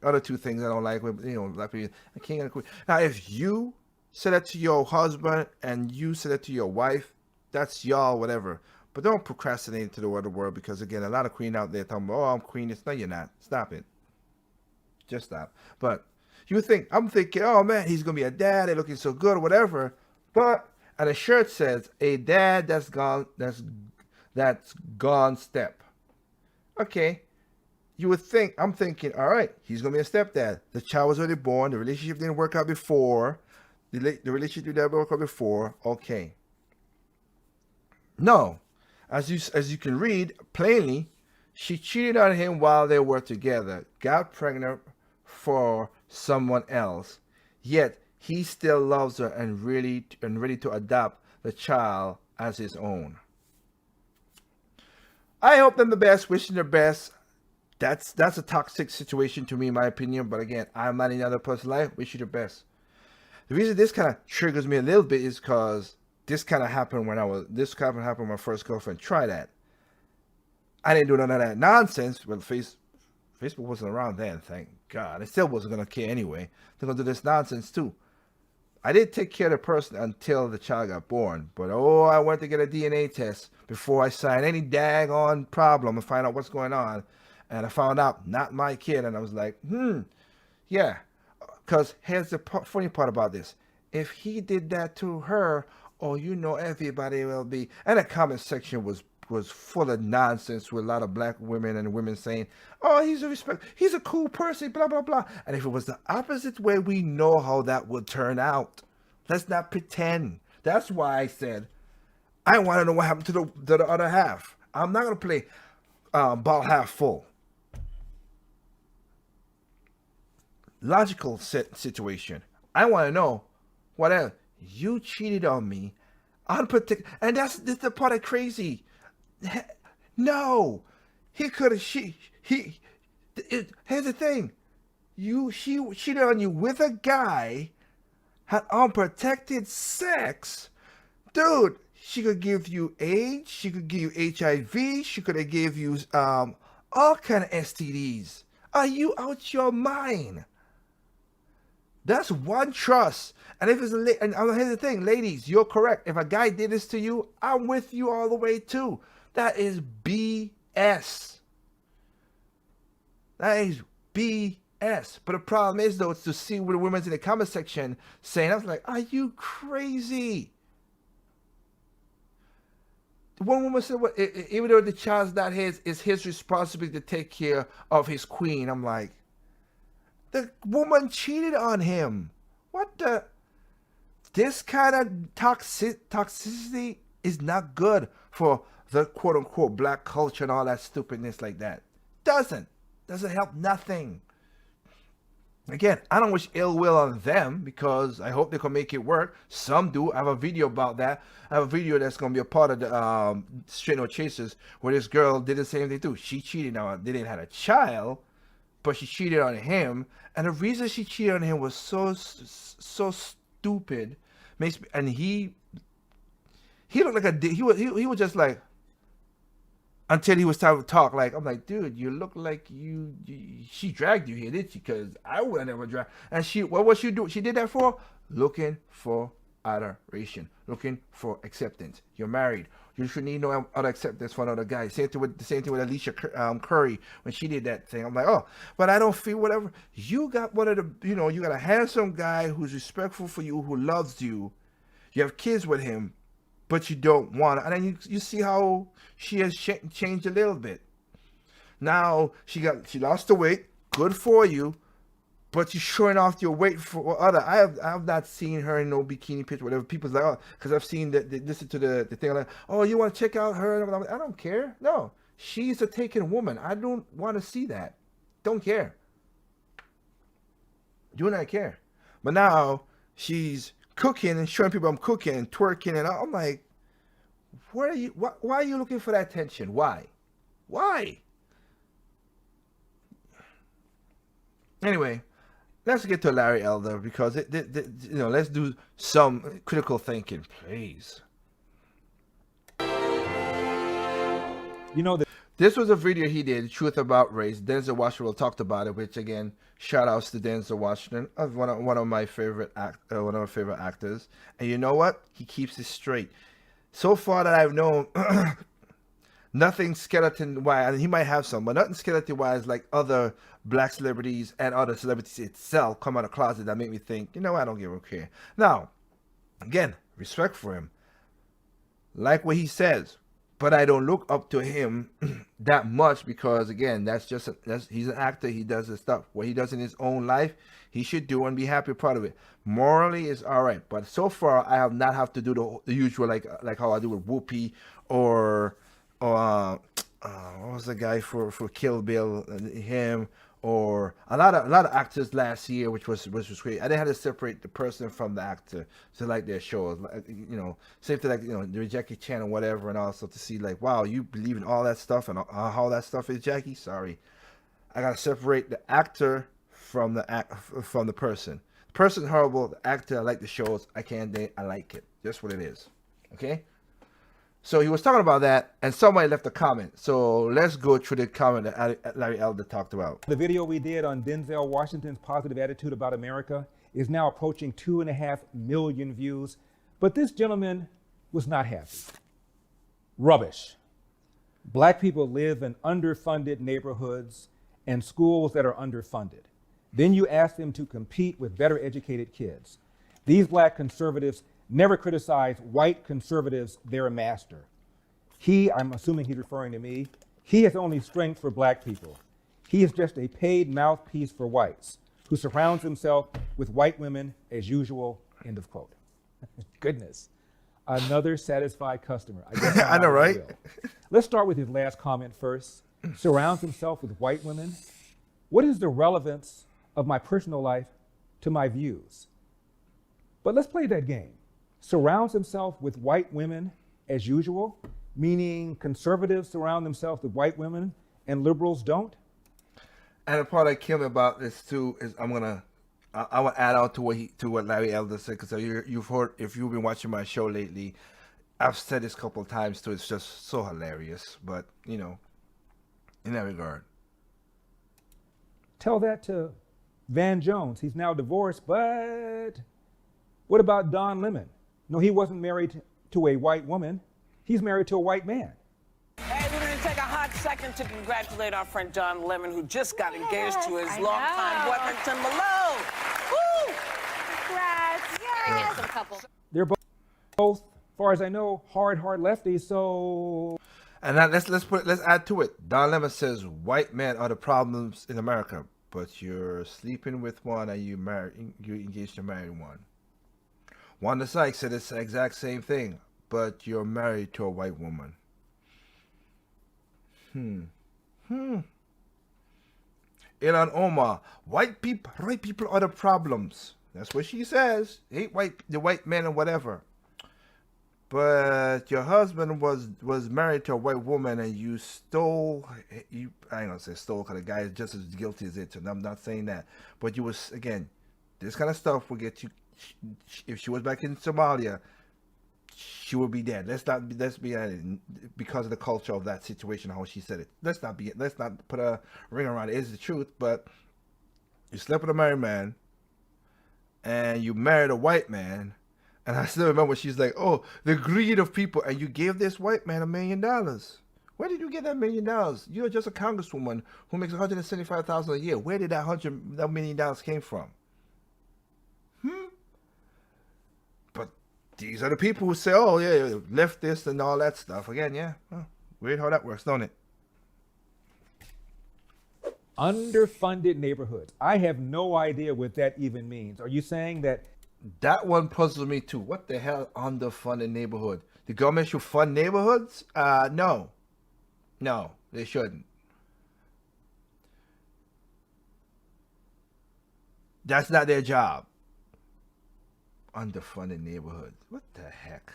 other two things I don't like with black people, the king and the queen. Now, if you say that to your husband and you say that to your wife, that's y'all, whatever. But don't procrastinate to the other world, because again, a lot of queen out there talking about, oh, I'm queen. No, you're not. Stop it. Just stop. But I'm thinking, oh man, he's gonna be a dad. They're looking so good, or whatever. But and the shirt says a dad that's gone step. Okay, you would think. I'm thinking, all right, he's gonna be a stepdad. The child was already born. The relationship didn't work out before. The relationship didn't work out before. Okay. No, as you can read plainly, she cheated on him while they were together, got pregnant for someone else, yet he still loves her and ready to adopt the child as his own. I hope them the best, wishing their best. That's a toxic situation to me, in my opinion. But again, I'm not in another person's life. Wish you the best. The reason this kind of triggers me a little bit is because this kind of happened when my first girlfriend tried that. I didn't do none of that nonsense. Well, Facebook wasn't around then, thank God. I still wasn't going to care anyway. They're going to do this nonsense too. I did take care of the person until the child got born. But I went to get a DNA test before I signed any daggone problem and find out what's going on. And I found out, not my kid. And I was like, yeah. Because here's the funny part about this. If he did that to her, everybody will be. And the comment section was full of nonsense with a lot of black women and women saying, oh, he's a cool person, blah, blah, blah. And if it was the opposite way, we know how that would turn out. Let's not pretend. That's why I said, I want to know what happened to the other half. I'm not going to play ball half full. Logical situation. I want to know, whatever, you cheated on me, unprotected, and that's the part of crazy. No, he could have. Here's the thing. She cheated on you with a guy, had unprotected sex, dude. She could give you AIDS. She could give you HIV. She could have gave you all kind of STDs. Are you out your mind? That's one trust. And if it's and here's the thing, ladies, you're correct. If a guy did this to you, I'm with you all the way too. That is BS. That is BS. But the problem is, though, it's to see what the women's in the comment section saying. I was like, are you crazy? One woman said, well, even though the child's not his, it's his responsibility to take care of his queen. I'm like, the woman cheated on him. What the? This kind of toxicity is not good for the quote-unquote black culture and all that stupidness like that. Doesn't help nothing. Again, I don't wish ill will on them because I hope they can make it work. Some do. I have a video about that. I have a video that's going to be a part of the Straight No Chasers where this girl did the same thing too. She cheated on, they didn't have a child, but she cheated on him. And the reason she cheated on him was so stupid. And he looked like he was just like, until he was time to talk, like, I'm like, dude, you look like she dragged you here, did she? Because I would have never dragged. And what was she doing? She did that for looking for adoration, looking for acceptance. You're married. You should need no other acceptance for another guy. Same thing with Alicia Curry when she did that thing. I'm like, oh, but I don't feel whatever. You got one of the, you got a handsome guy who's respectful for you, who loves you. You have kids with him, but you don't want to. And then you see how she has changed a little bit. Now she lost the weight. Good for you, but you're showing off your weight for other. I have not seen her in no bikini picture, whatever. People's like, oh, because I've seen that. They listen to the thing like, oh, you want to check out her? And I'm like, I don't care. No, she's a taken woman. I don't want to see that. Don't care. Do not care. But now she's cooking and showing people I'm cooking and twerking, and I'm like, why are you looking for that attention? Why? Anyway, let's get to Larry Elder because let's do some critical thinking, please. This was a video he did, Truth About Race. Denzel Washington talked about it, which again, shout outs to Denzel Washington, one of my favorite actors. And you know what? He keeps it straight. So far that I've known, nothing skeleton-wise, and he might have some, but nothing skeleton-wise like other black celebrities and other celebrities itself come out of the closet that make me think, I don't give a care. Now, again, respect for him. Like what he says, but I don't look up to him that much because, again, he's an actor. He does his stuff. What he does in his own life, he should do and be happy, proud of it. Morally, it's all right. But so far, I have not have to do the usual, like how I do with Whoopi or what was the guy for Kill Bill, him, or a lot of actors last year, which was great. I didn't have to separate the person from the actor to like their shows, same thing like the Jackie Chan or whatever, and also to see like, wow, you believe in all that stuff and how that stuff is, Jackie. Sorry, I gotta separate the actor from the person. The person's horrible. The actor, I like the shows. I can't date. I like it. Just what it is. Okay. So he was talking about that, and somebody left a comment. So let's go through the comment that Larry Elder talked about. The video we did on Denzel Washington's positive attitude about America is now approaching 2.5 million views, but this gentleman was not happy. Rubbish. Black people live in underfunded neighborhoods and schools that are underfunded. Then you ask them to compete with better educated kids. These black conservatives never criticize white conservatives, they're a master. I'm assuming he's referring to me, he has only strength for black people. He is just a paid mouthpiece for whites who surrounds himself with white women as usual, end of quote. Goodness, another satisfied customer. I guess I know, right? Let's start with his last comment first. Surrounds himself with white women. What is the relevance of my personal life to my views? But let's play that game. Surrounds himself with white women as usual, meaning conservatives surround themselves with white women and liberals don't? And the part that killed me about this too is I want to add on to what Larry Elder said, because you've heard, if you've been watching my show lately, I've said this a couple of times too. It's just so hilarious, but in that regard. Tell that to Van Jones. He's now divorced, but what about Don Lemon? No, he wasn't married to a white woman. He's married to a white man. Hey, we're going to take a hot second to congratulate our friend John Lemon, who just got engaged to his longtime boyfriend, Tim Malone. Woo! Congrats. Yes. Some couple. They're both, as far as I know, hard lefties, so... And now let's add to it. Don Lemon says white men are the problems in America, but you're sleeping with one and you're engaged to marry one. Wanda Sykes said it's the exact same thing, but you're married to a white woman. Ilan Omar, white people are the problems. That's what she says. Hate the white men and whatever. But your husband was married to a white woman and you stole. I ain't gonna say stole because the guy is just as guilty as it. And I'm not saying that. But you was, again, this kind of stuff will get you. If she was back in Somalia, she would be dead. Let's be at it because of the culture of that situation, how she said it. Let's not put a ring around it. It's the truth, but you slept with a married man and you married a white man, and I still remember she's like, oh, the greed of people, and you gave this white man $1 million. Where did you get that $1 million? You're just a congresswoman who makes $175,000 a year. Where did that $1 million came from? But these are the people who say, oh, yeah, leftist and all that stuff. Again, yeah. Weird how that works, don't it? Underfunded neighborhoods. I have no idea what that even means. Are you saying that? That one puzzles me too. What the hell, underfunded neighborhood? The government should fund neighborhoods? No. No, they shouldn't. That's not their job. Underfunded neighborhoods. What the heck?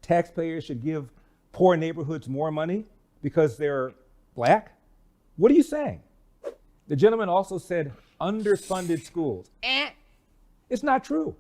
Taxpayers should give poor neighborhoods more money because they're black? What are you saying? The gentleman also said underfunded schools. It's not true.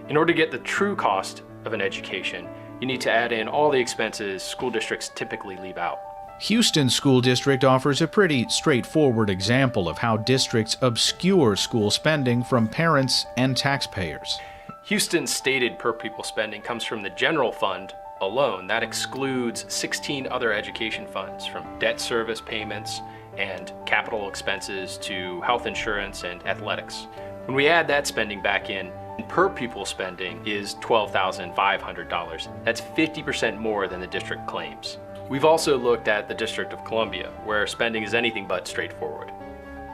In order to get the true cost of an education, you need to add in all the expenses school districts typically leave out. Houston School District offers a pretty straightforward example of how districts obscure school spending from parents and taxpayers. Houston's stated per pupil spending comes from the general fund alone. That excludes 16 other education funds, from debt service payments and capital expenses to health insurance and athletics. When we add that spending back in, per pupil spending is $12,500. That's 50% more than the district claims. We've also looked at the District of Columbia, where spending is anything but straightforward.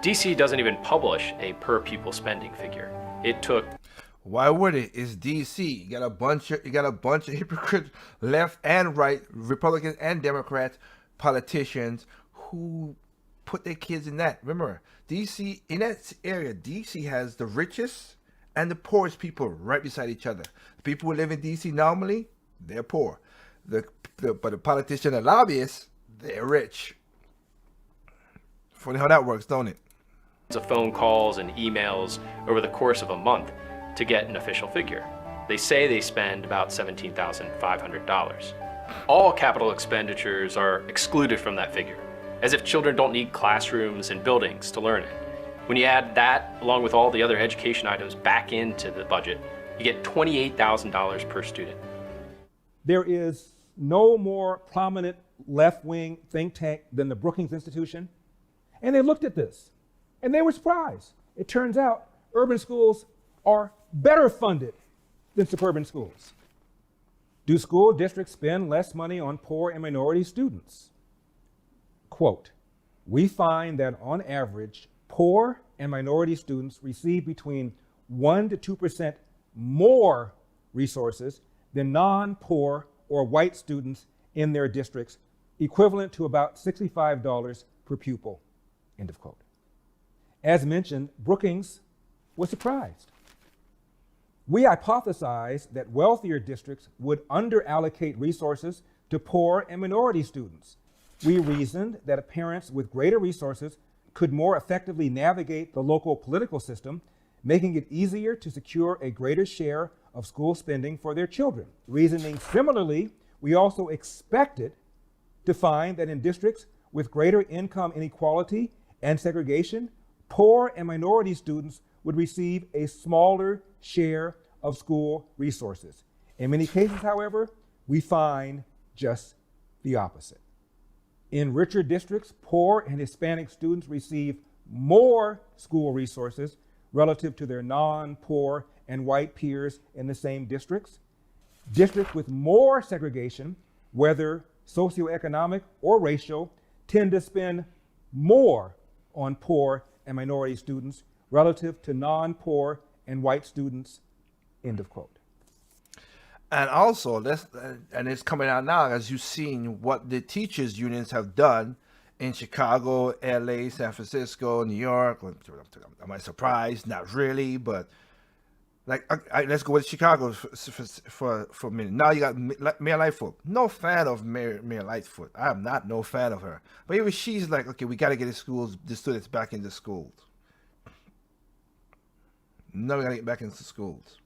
DC doesn't even publish a per pupil spending figure. It took... Why would it? It's DC. You got a bunch of hypocrites, left and right, Republicans and Democrats, politicians who put their kids in that. Remember, DC, in that area, DC has the richest and the poorest people right beside each other. The people who live in DC normally, they're poor. But the politicians and lobbyists, they're rich. Funny how that works, don't it? Of phone calls and emails over the course of a month to get an official figure. They say they spend about $17,500. All capital expenditures are excluded from that figure, as if children don't need classrooms and buildings to learn it. When you add that, along with all the other education items, back into the budget, you get $28,000 per student. There is no more prominent left-wing think tank than the Brookings Institution. And they looked at this, and they were surprised. It turns out urban schools are better funded than suburban schools. Do school districts spend less money on poor and minority students? Quote, we find that on average, poor and minority students receive between 1% to 2% more resources than non-poor or white students in their districts, equivalent to about $65 per pupil, end of quote. As mentioned, Brookings was surprised. We hypothesized that wealthier districts would underallocate resources to poor and minority students. We reasoned that parents with greater resources could more effectively navigate the local political system, making it easier to secure a greater share of school spending for their children. Reasoning similarly, we also expected to find that in districts with greater income inequality and segregation, poor and minority students would receive a smaller share of school resources. In many cases, however, we find just the opposite. In richer districts, poor and Hispanic students receive more school resources relative to their non-poor and white peers in the same districts. Districts with more segregation, whether socioeconomic or racial, tend to spend more on poor and minority students relative to non-poor and white students, end of quote. And also, and it's coming out now as you've seen what the teachers unions have done in Chicago, LA, San Francisco, New York. Am I surprised? Not really, but like, let's go with Chicago for a minute. Now you got Mayor Lightfoot. No fan of Mayor Lightfoot. I am not no fan of her. But even she's like, okay, we got to get the students back into schools. No, we got to get back into schools.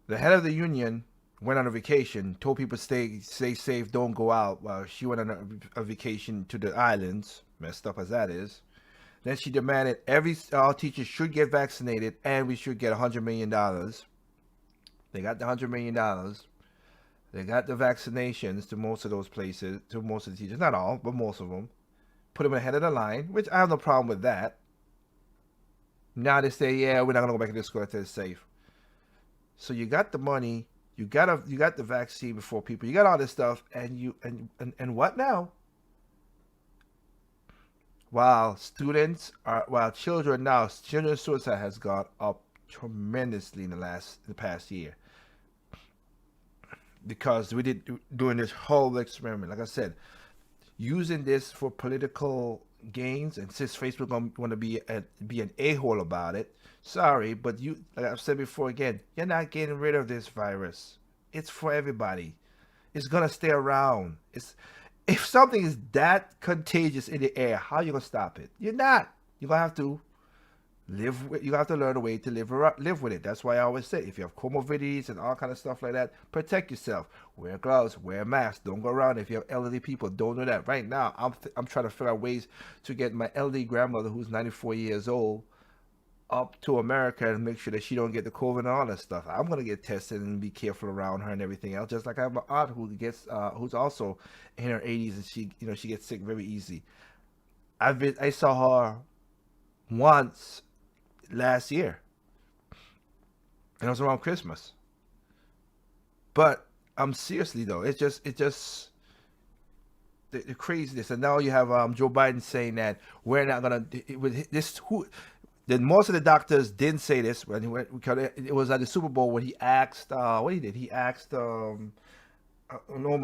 The head of the union went on a vacation, told people stay safe, don't go out. While she went on a vacation to the islands, messed up as that is. Then she demanded all teachers should get vaccinated and we should get $100 million. They got the $100 million. They got the vaccinations to most of those places, to most of the teachers. Not all, but most of them. Put them ahead of the line, which I have no problem with that. Now they say, yeah, we're not going to go back to school until it's safe. So you got the money, you got the vaccine before people, you got all this stuff, and what now? While children's suicide has gone up tremendously in the past year, because we did doing this whole experiment. Like I said, using this for political gains, and since Facebook want to be an a-hole about it. Sorry, but like I've said before, again, you're not getting rid of this virus. It's for everybody. It's gonna stay around. If something is that contagious in the air, how are you gonna stop it? You're not. You're gonna have to live with. You have to learn a way to live with it. That's why I always say, if you have comorbidities and all kind of stuff like that, protect yourself. Wear gloves. Wear masks. Don't go around. If you have elderly people, don't do that. Right now, I'm trying to figure out ways to get my elderly grandmother, who's 94 years old, up to America and make sure that she don't get the COVID and all that stuff. I'm gonna get tested and be careful around her and everything else. Just like I have my aunt who's also in her 80s, and she gets sick very easy. I saw her once last year, and it was around Christmas. But seriously though, it's just the craziness. And now you have Joe Biden saying that we're not gonna Then most of the doctors didn't say this when it was at the Super Bowl when he asked what he did. He asked Norma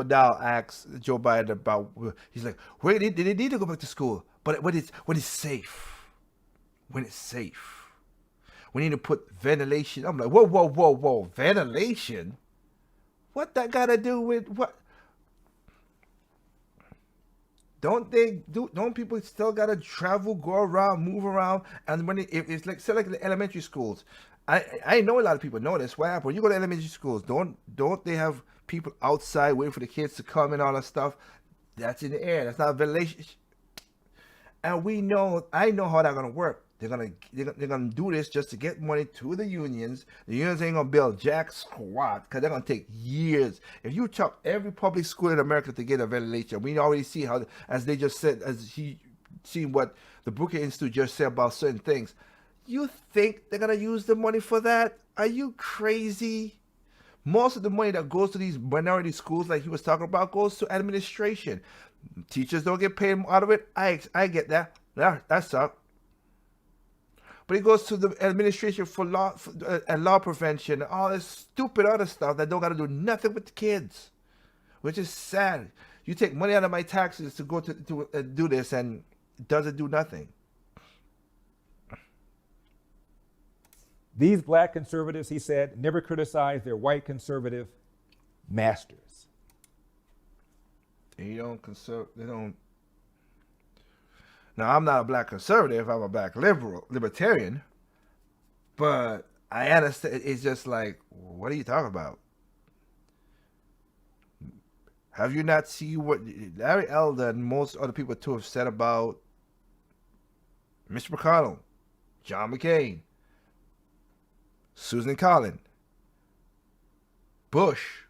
Dow asked Joe Biden about. He's like, where they need to go back to school, but when it's safe, we need to put ventilation. I'm like, whoa, ventilation? What that got to do with what? Don't people still gotta travel, go around, move around? And when it's like, say like the elementary schools, I know a lot of people know this. What happened when you go to elementary schools? Don't they have people outside waiting for the kids to come and all that stuff? That's in the air. That's not ventilation. And I know how that's gonna work. They're gonna do this just to get money to the unions. The unions ain't gonna build jack squat because they're gonna take years. If you chop every public school in America to get a ventilation, we already see how, as they just said, as he seen what the Brookings Institute just said about certain things. You think they're gonna use the money for that? Are you crazy? Most of the money that goes to these minority schools, like he was talking about, goes to administration. Teachers don't get paid out of it. I get that. That sucks. But it goes to the administration for law and law prevention, all this stupid other stuff that don't got to do nothing with the kids, which is sad. You take money out of my taxes to go to do this, and it doesn't do nothing. These black conservatives, he said, never criticize their white conservative masters. They don't. Now, I'm not a black conservative. I'm a black libertarian. But I understand. It's just like, what are you talking about? Have you not seen what Larry Elder and most other people too have said about Mr. McConnell, John McCain, Susan Collins, Bush.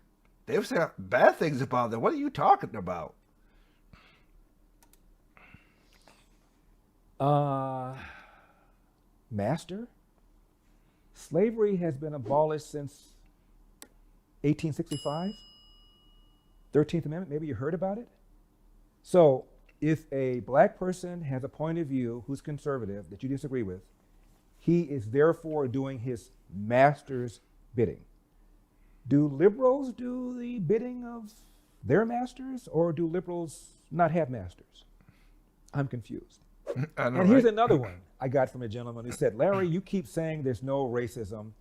They were saying bad things about them. What are you talking about? Master? Slavery has been abolished since 1865. 13th Amendment, maybe you heard about it? So if a black person has a point of view who's conservative that you disagree with, he is therefore doing his master's bidding. Do liberals do the bidding of their masters, or do liberals not have masters? I'm confused. And here's another one I got from a gentleman who said, Larry, you keep saying there's no racism.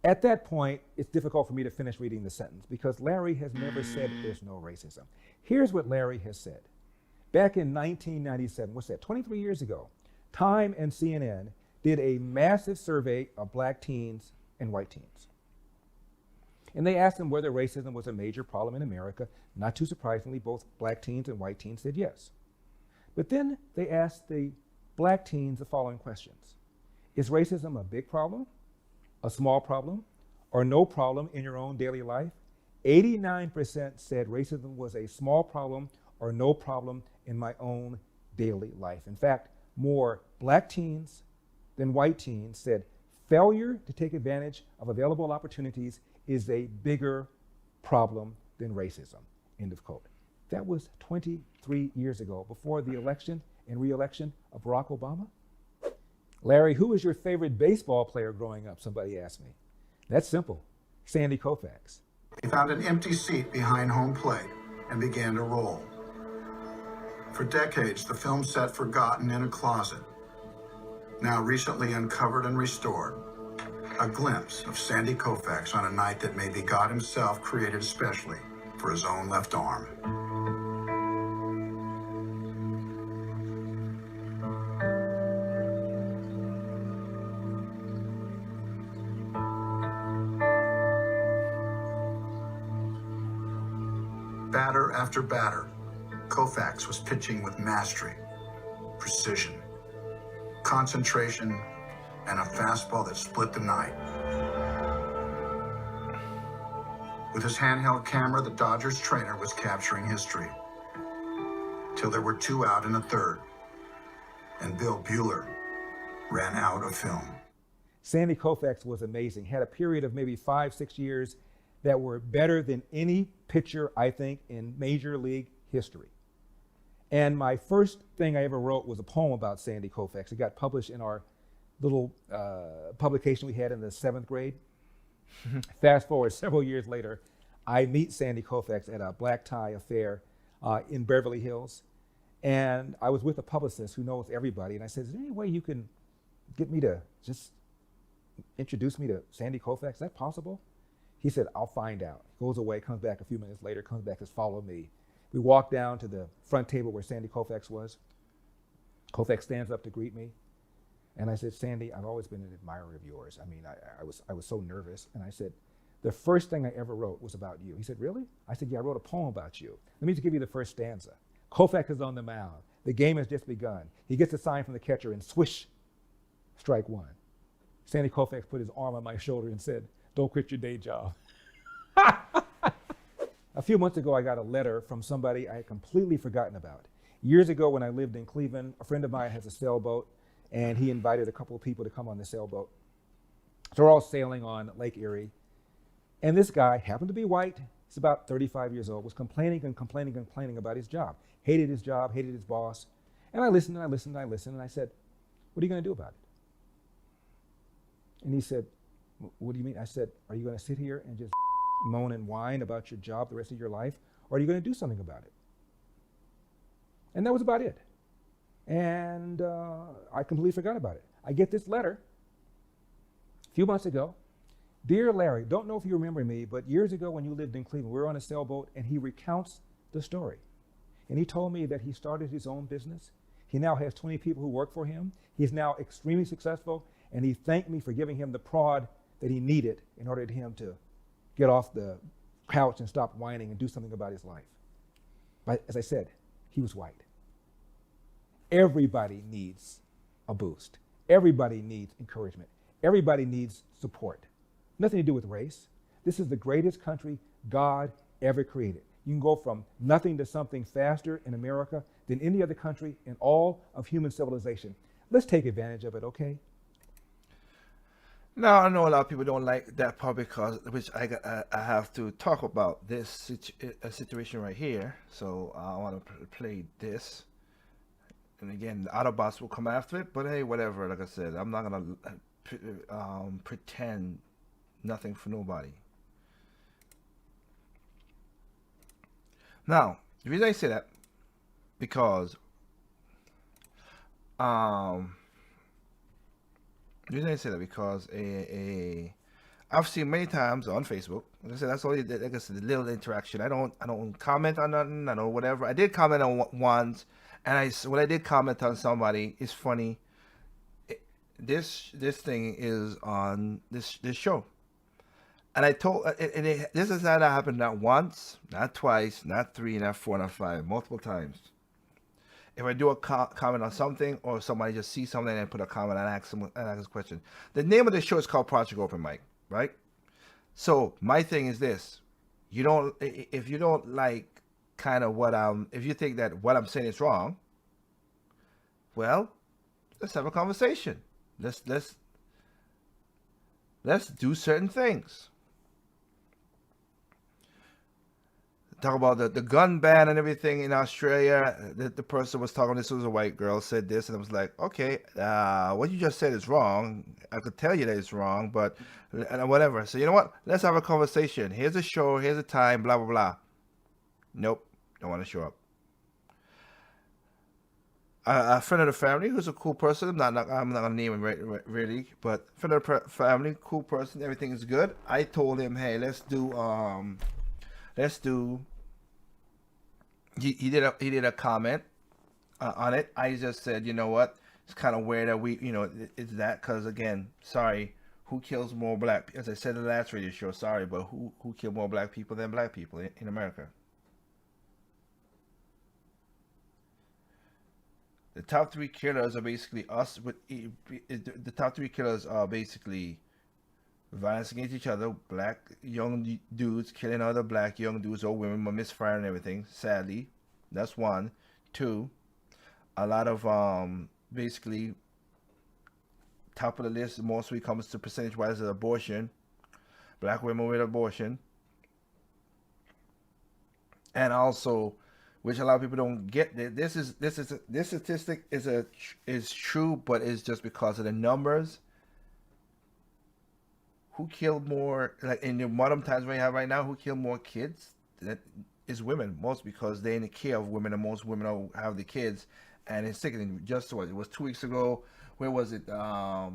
At that point, it's difficult for me to finish reading the sentence because Larry has never said there's no racism. Here's what Larry has said. Back in 1997, what's that, 23 years ago, Time and CNN did a massive survey of black teens and white teens. And they asked them whether racism was a major problem in America. Not too surprisingly, both black teens and white teens said yes. But then they asked the black teens the following questions. Is racism a big problem, a small problem, or no problem in your own daily life? 89% said racism was a small problem or no problem in my own daily life. In fact, more black teens than white teens said failure to take advantage of available opportunities is a bigger problem than racism, end of quote. That was 23 years ago, before the election and re-election of Barack Obama. Larry, who was your favorite baseball player growing up? Somebody asked me. That's simple, Sandy Koufax. He found an empty seat behind home plate and began to roll. For decades, the film sat forgotten in a closet, now recently uncovered and restored. A glimpse of Sandy Koufax on a night that maybe God himself created especially for his own left arm. Batter after batter, Koufax was pitching with mastery, precision, concentration, and a fastball that split the night. With his handheld camera, the Dodgers trainer was capturing history. Till there were 2 out in the third, and Bill Bueller ran out of film. Sandy Koufax was amazing. Had a period of maybe 5-6 years that were better than any pitcher, I think, in Major League history. And my first thing I ever wrote was a poem about Sandy Koufax. It got published in our little publication we had in the 7th grade. Fast forward several years later, I meet Sandy Koufax at a black tie affair in Beverly Hills. And I was with a publicist who knows everybody. And I said, is there any way you can get me to just introduce me to Sandy Koufax? Is that possible? He said, I'll find out. Goes away, comes back a few minutes later, comes back, says, follow me. We walk down to the front table where Sandy Koufax was. Koufax stands up to greet me. And I said, Sandy, I've always been an admirer of yours. I mean, I was so nervous. And I said, the first thing I ever wrote was about you. He said, really? I said, yeah, I wrote a poem about you. Let me just give you the first stanza. Koufax is on the mound. The game has just begun. He gets a sign from the catcher and swish, strike one. Sandy Koufax put his arm on my shoulder and said, don't quit your day job. A few months ago, I got a letter from somebody I had completely forgotten about. Years ago, when I lived in Cleveland, a friend of mine has a sailboat, and he invited a couple of people to come on the sailboat. So we're all sailing on Lake Erie. And this guy happened to be white. He's about 35 years old, was complaining about his job. Hated his job, hated his boss. And I listened, and I said, what are you going to do about it? And he said, what do you mean? I said, are you going to sit here and just moan and whine about your job the rest of your life? Or are you going to do something about it? And that was about it. And I completely forgot about it. I get this letter a few months ago. Dear Larry, don't know if you remember me, but years ago when you lived in Cleveland, we were on a sailboat, and he recounts the story. And he told me that he started his own business. He now has 20 people who work for him. He's now extremely successful, and he thanked me for giving him the prod that he needed in order for him to get off the couch and stop whining and do something about his life. But as I said, he was white. Everybody needs a boost. Everybody needs encouragement. Everybody needs support. Nothing to do with race. This is the greatest country God ever created. You can go from nothing to something faster in America than any other country in all of human civilization. Let's take advantage of it, okay? Now I know a lot of people don't like that part because, which I have to talk about this situation right here. So I want to play this, and again, the Autobots will come after it. But hey, whatever. Like I said, I'm not gonna pretend nothing for nobody. Now, the reason I say that because the reason I say that because I've seen many times on Facebook. Like I said, that's only like I said, the little interaction. I don't comment on nothing. I know whatever. I did comment on once, and when I did comment on somebody, it's funny. This thing is on this show, and I told this has not happened not once, not twice, not three, not four, not five, multiple times. If I do a comment on something, or somebody just sees something and put a comment and ask a question. The name of the show is called Project Open Mic, right? So my thing is this: if you don't like kind of if you think that what I'm saying is wrong, well, let's have a conversation. Let's do certain things. Talk about the gun ban and everything in Australia. The person was talking, this was a white girl, said this, and I was like, okay, what you just said is wrong. I could tell you that it's wrong, but whatever. So you know what? Let's have a conversation. Here's a show, here's a time, blah, blah, blah. Nope, don't want to show up. A friend of the family who's a cool person. I'm not gonna name him really, but friend of the family, cool person. Everything is good. I told him, hey, let's do. He did a comment on it. I just said, you know what? It's kind of weird that it's that because again, sorry, who kills more black? As I said in the last radio show, sorry, but who killed more black people than black people in America? The top three killers are basically us. The top three killers are basically violence against each other. Black young dudes killing other black young dudes or women, misfire and everything. Sadly, that's one. Two, a lot of basically top of the list mostly comes to percentage wise of abortion. Black women with abortion, and also, which a lot of people don't get. This statistic is true, but it's just because of the numbers. Who killed more, like in the modern times we have right now, who killed more kids? That is women, most because they're in the care of women, and most women have the kids. And it's sickening. Just what it was 2 weeks ago. Where was it? The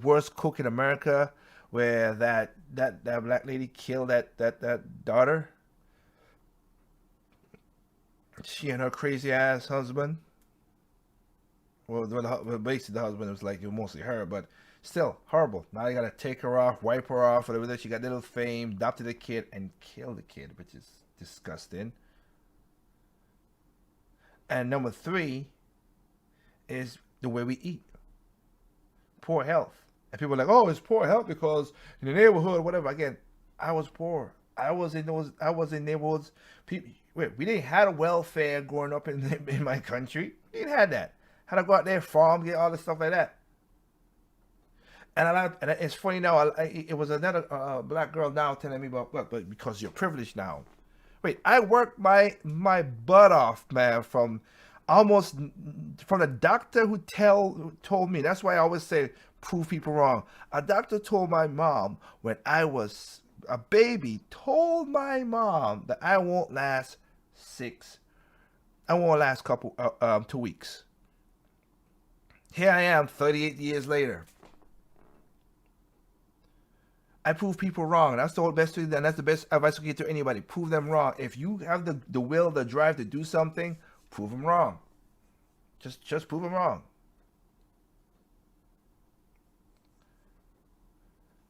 worst cook in America, where that black lady killed that daughter. She and her crazy ass husband. Well, basically the husband was like, it was mostly her, but still horrible. Now you gotta take her off, wipe her off, whatever. She got little fame, adopted the kid, and killed the kid, which is disgusting. And number three is the way we eat. Poor health. And people are like, oh, it's poor health because in the neighborhood, whatever. Again, I was poor. I was in neighborhoods. People, we didn't have a welfare growing up in my country. We didn't have that. Had to go out there, farm, get all this stuff like that. And it's funny now. It was another black girl now telling me about, but because you're privileged now. Wait, I worked my butt off, man, from the doctor who told me. That's why I always say prove people wrong. A doctor told my mom when I was a baby, told my mom that I won't last 2 weeks. Here I am 38 years later. I prove people wrong. That's the best thing, and that's the best advice I give to anybody. Prove them wrong. If you have the will, the drive to do something, prove them wrong. Just prove them wrong.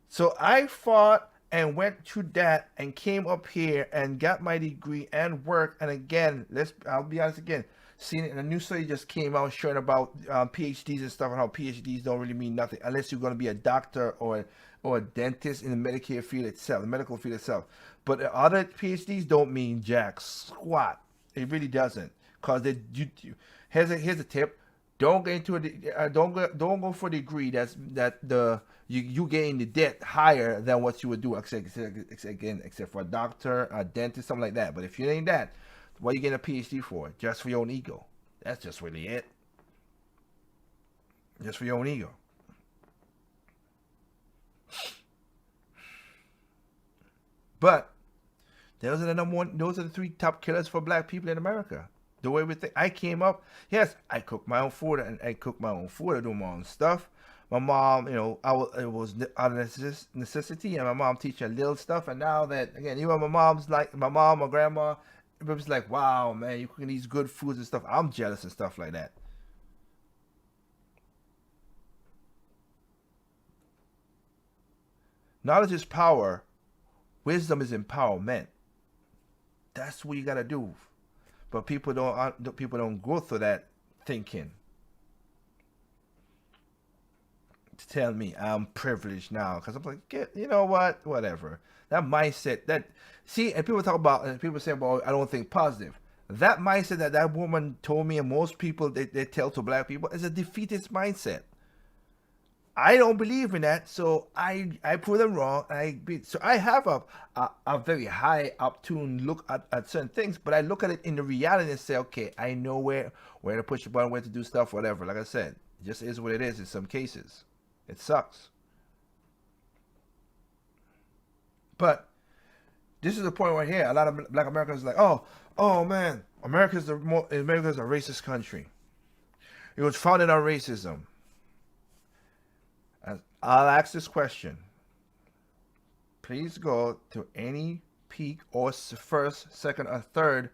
So I fought and went through that and came up here and got my degree and work. And again, I'll be honest again. seen it. And a new study just came out showing about PhDs and stuff, and how PhDs don't really mean nothing unless you're going to be a doctor or a dentist in the Medicare field itself, the medical field itself. But other PhDs don't mean jack squat. It really doesn't. Cause here's a tip: don't get into don't go for a degree you gain the debt higher than what you would do, except for a doctor, a dentist, something like that. But if you ain't that, what are you getting a PhD for? Just for your own ego. That's just really it. Just for your own ego. But those are the number one. Those are the 3 top killers for black people in America. The way we think. I came up. Yes, I cook my own food and I cook my own food. I do my own stuff. My mom, it was out of necessity, and my mom teaching little stuff. And now that, again, my mom's like, my mom, my grandma, it was like, wow, man, you're cooking these good foods and stuff. I'm jealous and stuff like that. Knowledge is power. Wisdom is empowerment. That's what you gotta do. But people don't go through that thinking. To tell me I'm privileged now, because I'm like, you know what, whatever. That mindset, and people talk about, and people say, well, I don't think positive. That mindset that woman told me, and most people they tell to black people, is a defeatist mindset. I don't believe in that, so I prove them wrong. So I have a very high up-tuned look at certain things, but I look at it in the reality and say, okay, I know where to push the button, where to do stuff, whatever. Like I said, it just is what it is in some cases. It sucks. But this is the point right here. A lot of black Americans are like, oh man, America's a racist country. It was founded on racism. I'll ask this question. Please go to any peak or first, second, or third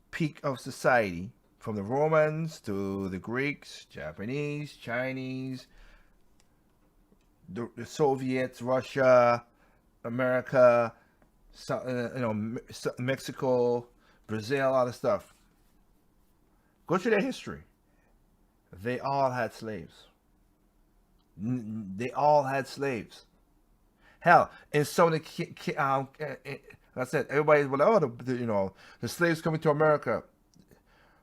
peak of society, from the Romans to the Greeks, Japanese, Chinese, the Soviets, Russia, America, Mexico, Brazil, all the stuff. Go through their history. They all had slaves. They all had slaves. Hell, in some of the, like I said, everybody's like, the slaves coming to America.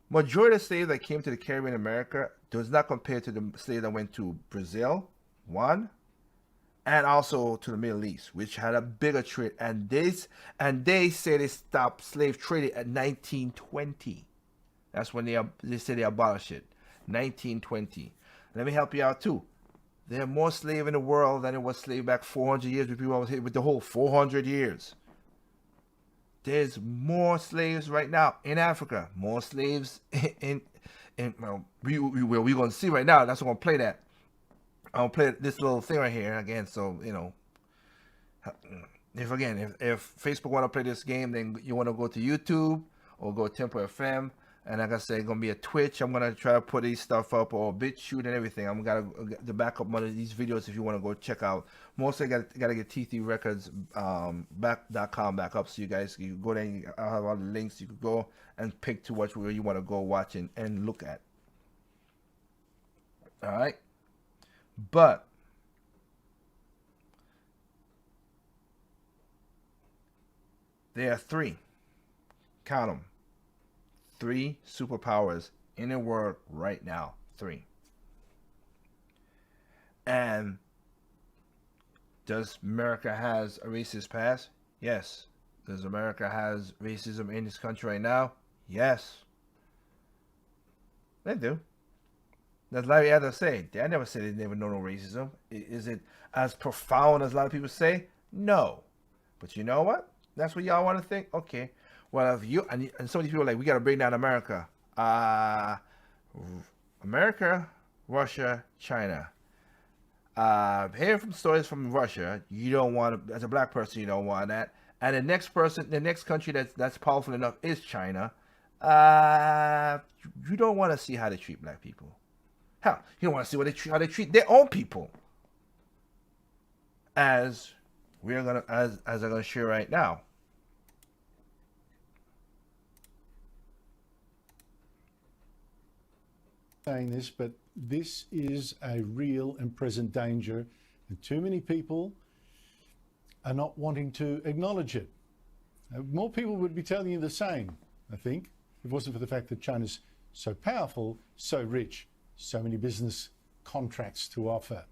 Majority of slaves that came to the Caribbean America does not compare to the slaves that went to Brazil, one, and also to the Middle East, which had a bigger trade. And they say they stopped slave trading at 1920. That's when they say they abolished it, 1920. Let me help you out too. There are more slaves in the world than it was slave back 400 years. With people with the whole 400 years. There's more slaves right now in Africa. More slaves we're going to see right now. That's what I'm going to play that. I'm going to play this little thing right here again. So, if Facebook want to play this game, then you want to go to YouTube or go to Tempo FM. And like I said, it's going to be a Twitch. I'm going to try to put these stuff up, or BitChute and everything. I'm going to get the backup one of these videos if you want to go check out. Mostly got to get T3 Records .com back up, so you guys can go there and I'll have all the links. You can go and pick to where you want to go watch and look at. All right? But there are 3. Count them. 3 superpowers in the world right now. 3. And does America has a racist past? Yes. Does America has racism in this country right now? Yes. They do. That's like others say. They never said they never know no racism. Is it as profound as a lot of people say? No. But you know what? That's what y'all want to think? Okay. Well, if you and some of these people are like, we got to bring down America. America, Russia, China. Hearing from stories from Russia, you don't want to, as a black person, you don't want that. And the next country that's powerful enough is China. You don't want to see how they treat black people. Hell, you don't want to see how they treat their own people. As I'm gonna share right now. saying this, but this is a real and present danger, and too many people are not wanting to acknowledge it. More people would be telling you the same, I think, if it wasn't for the fact that China's so powerful, so rich, so many business contracts to offer.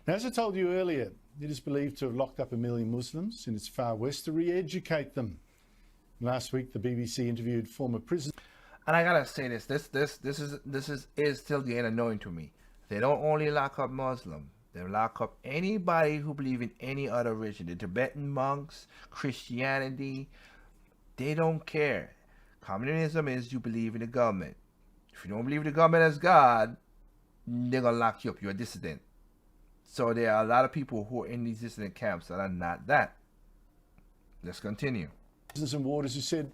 Now, as I told you earlier, it is believed to have locked up 1 million Muslims in its far west to re-educate them. Last week, the BBC interviewed former prisoners. And I gotta say this is still the end annoying to me. They don't only lock up Muslim. They lock up anybody who believe in any other religion. The Tibetan monks, Christianity, they don't care. Communism is you believe in the government. If you don't believe the government as God, they're gonna lock you up. You're a dissident. So there are a lot of people who are in these dissident camps that are not that. Let's continue. And warders who said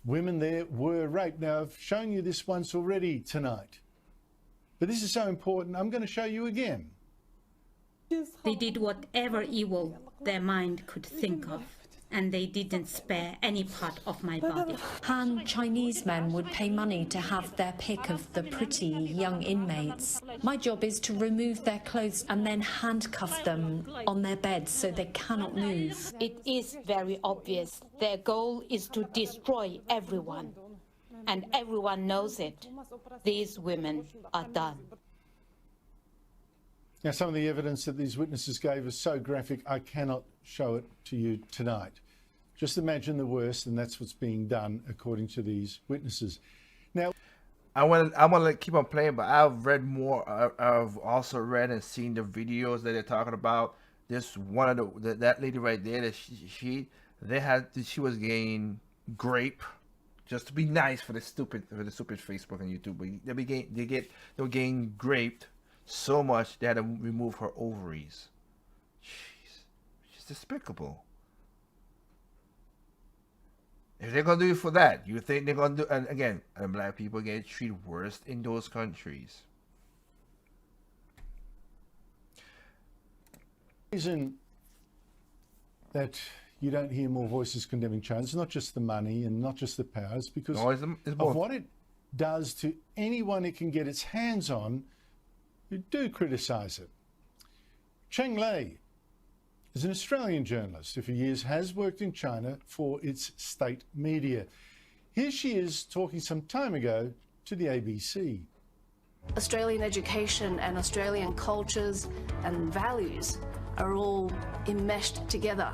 women there were raped. Now, I've shown you this once already tonight, but this is so important, I'm going to show you again. They did whatever evil their mind could think of, and they didn't spare any part of my body. Han Chinese men would pay money to have their pick of the pretty young inmates. My job is to remove their clothes and then handcuff them on their beds so they cannot move. It is very obvious. Their goal is to destroy everyone, and everyone knows it. These women are done. Now, some of the evidence that these witnesses gave is so graphic, I cannot show it to you tonight. Just imagine the worst, and that's what's being done according to these witnesses. Now, I want to keep on playing, but I've read more. I've also read and seen the videos that they're talking about. This one of that lady right there that she was getting grape, just to be nice for the stupid Facebook and YouTube. But they were getting graped so much they had to remove her ovaries. Jeez, she's despicable. If they're gonna do it for that, you think they're gonna do? And again, black people get treated worse in those countries. the reason that you don't hear more voices condemning China, it's not just the money and not just the power, it's because of what it does to anyone it can get its hands on who do criticise it. Cheng Lei is an Australian journalist who for years has worked in China for its state media. Here she is talking some time ago to the ABC. Australian education and Australian cultures and values are all enmeshed together,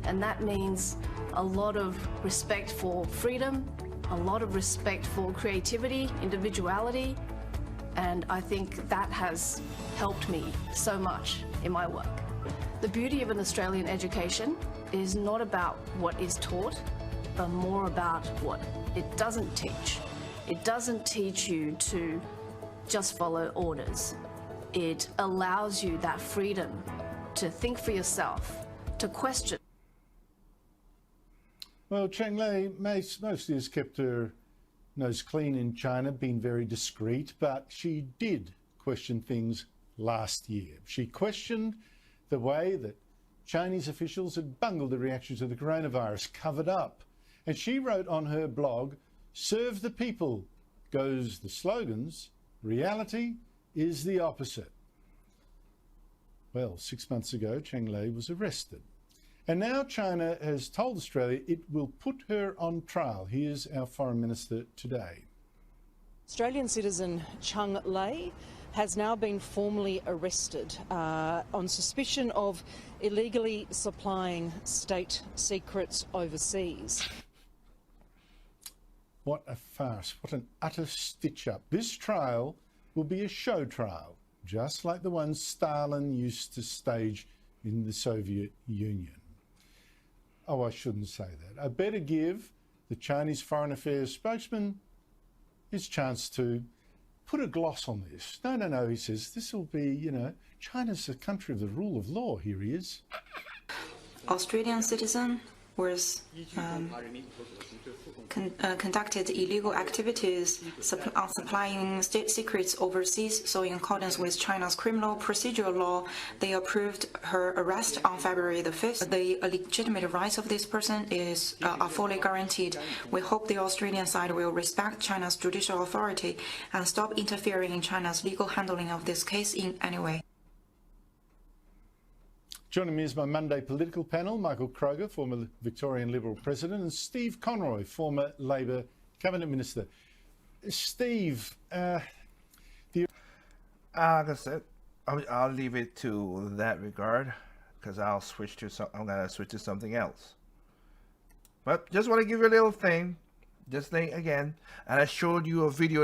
and that means a lot of respect for freedom, a lot of respect for creativity, individuality, and I think that has helped me so much in my work. The beauty of an Australian education is not about what is taught, but more about what it doesn't teach. It doesn't teach you to just follow orders. It allows you that freedom to think for yourself, to question. Well, Cheng Lei mostly has kept her nose clean in China, been very discreet, but she did question things last year. She questioned the way that Chinese officials had bungled the reaction to the coronavirus, covered up. And she wrote on her blog, "Serve the people," goes the slogans. Reality is the opposite. Well, 6 months ago, Cheng Lei was arrested. And now China has told Australia it will put her on trial. Here's our Foreign Minister today. Australian citizen Cheng Lei has now been formally arrested on suspicion of illegally supplying state secrets overseas. What a farce, what an utter stitch-up. This trial will be a show trial, just like the ones Stalin used to stage in the Soviet Union. Oh, I shouldn't say that. I better give the Chinese Foreign Affairs spokesman his chance to put a gloss on this. No, he says, this will be, China's a country of the rule of law. Here he is. Australian citizen was conducted illegal activities on supplying state secrets overseas. So in accordance with China's criminal procedural law, they approved her arrest on February the 5th. The legitimate rights of this person are fully guaranteed. We hope the Australian side will respect China's judicial authority and stop interfering in China's legal handling of this case in any way. Joining me is my Monday political panel, Michael Kroger, former Victorian Liberal President, and Steve Conroy, former Labor Cabinet Minister. Steve, like I said, I'll leave it to that regard because I'm gonna switch to something else. But just want to give you a little thing. This thing again, and I showed you a video.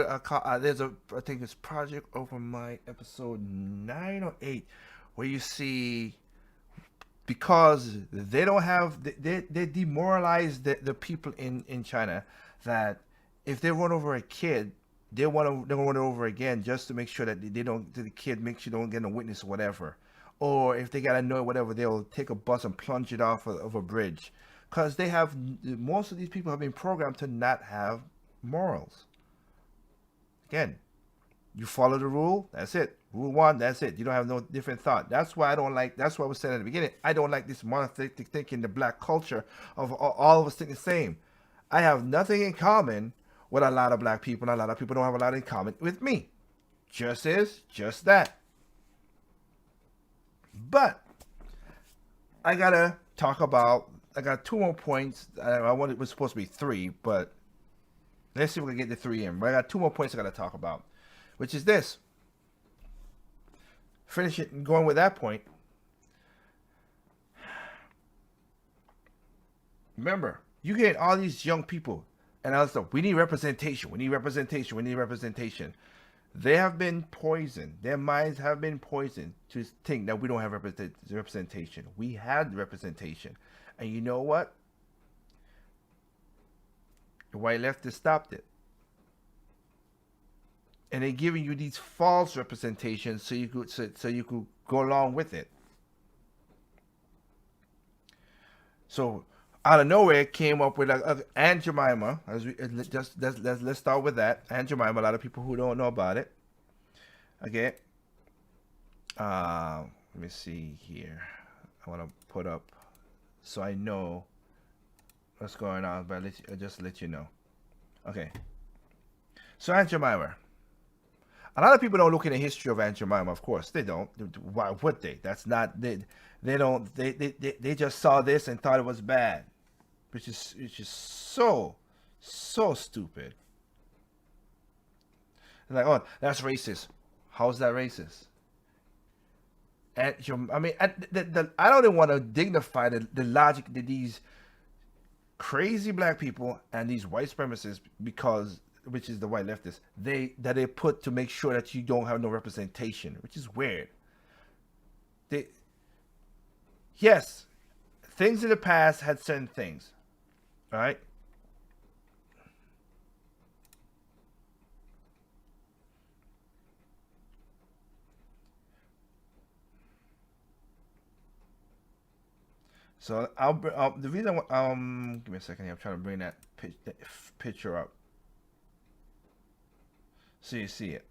There's I think it's Project Over My episode 9 or 8, where you see. Because they don't have, they demoralize the people in China, that if they run over a kid, they want to run over again just to make sure that the kid makes sure don't get a witness or whatever. Or if they got annoyed, whatever, they'll take a bus and plunge it off of a bridge. Because most of these people have been programmed to not have morals. Again, you follow the rule, that's it. Rule 1, that's it. You don't have no different thought. That's why that's what I was saying at the beginning. I don't like this monotheistic thinking, the black culture of all of us think the same. I have nothing in common with a lot of black people, and a lot of people don't have a lot in common with me. Just that. But I got 2 more points. It was supposed to be 3, but let's see if we can get the 3 in. But I got 2 more points I got to talk about, which is this. Finish it and going with that point. Remember, you get all these young people and other stuff. We need representation. We need representation. We need representation. They have been poisoned. Their minds have been poisoned to think that we don't have representation. We had representation. And you know what? The white leftists stopped it. And they're giving you these false representations so you could go along with it. So out of nowhere, it came up with Aunt Jemima. Let's start with that. Aunt Jemima. A lot of people who don't know about it. Okay. Let me see here. I want to put up so I know what's going on, but I'll just let you know. Okay. So Aunt Jemima. A lot of people don't look in the history of Aunt Jemima. Of course, they don't. Why would they? That's not they. They don't. They just saw this and thought it was bad, which is so stupid. Like, oh, that's racist. How's that racist? I don't even want to dignify the logic that these crazy black people and these white supremacists, which is the white leftists, they put to make sure that you don't have no representation, which is weird. Yes, things in the past had certain things, all right? So the reason give me a second here. I'm trying to bring that picture up so you see it.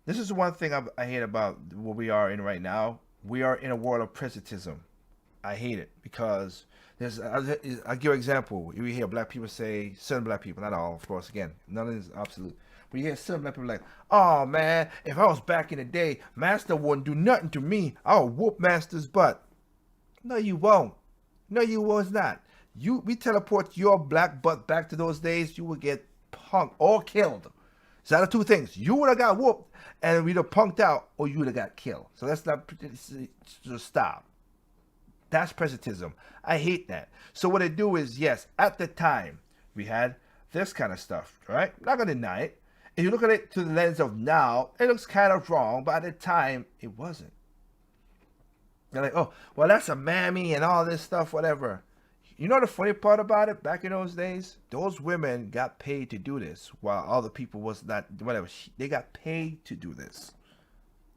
This is one thing I hate about what we are in right now. We are in a world of presentism. I hate it because I'll give you an example. You hear black people say, certain black people, not all, of course, again, none of this is absolute. But you hear some black people like, oh man, if I was back in the day, Master wouldn't do nothing to me. I'll whoop Master's butt. No, you won't. No, you was not. We teleport your black butt back to those days, you would get punked or killed. So out of two things, you would have got whooped and we'd have punked out, or you would have got killed. So let's not just stop. That's presentism. I hate that. So what they do is, yes, at the time we had this kind of stuff, right? I'm not gonna deny it. If you look at it through the lens of now, it looks kind of wrong, but at the time, it wasn't. They're like, oh, well, that's a mammy and all this stuff, whatever. You know the funny part about it? Back in those days, those women got paid to do this, while other people was not, whatever. They got paid to do this.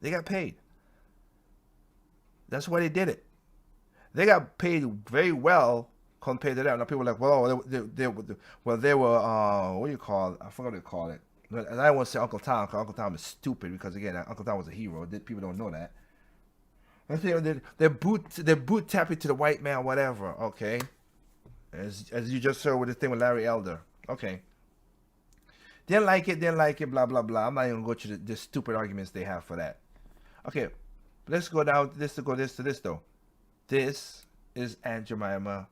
They got paid. That's why they did it. They got paid very well compared to that. Now people are like, well, they were what do you call it? I forgot what they call it. And I don't want to say Uncle Tom, because Uncle Tom is stupid, because again, Uncle Tom was a hero. People don't know that. They're boot tapping to the white man, whatever. Okay, as you just saw with the thing with Larry Elder. Okay, didn't like it, blah blah blah. I'm not even going to go to the stupid arguments they have for that. Okay, let's go down. This to this though. This is Aunt Jemima,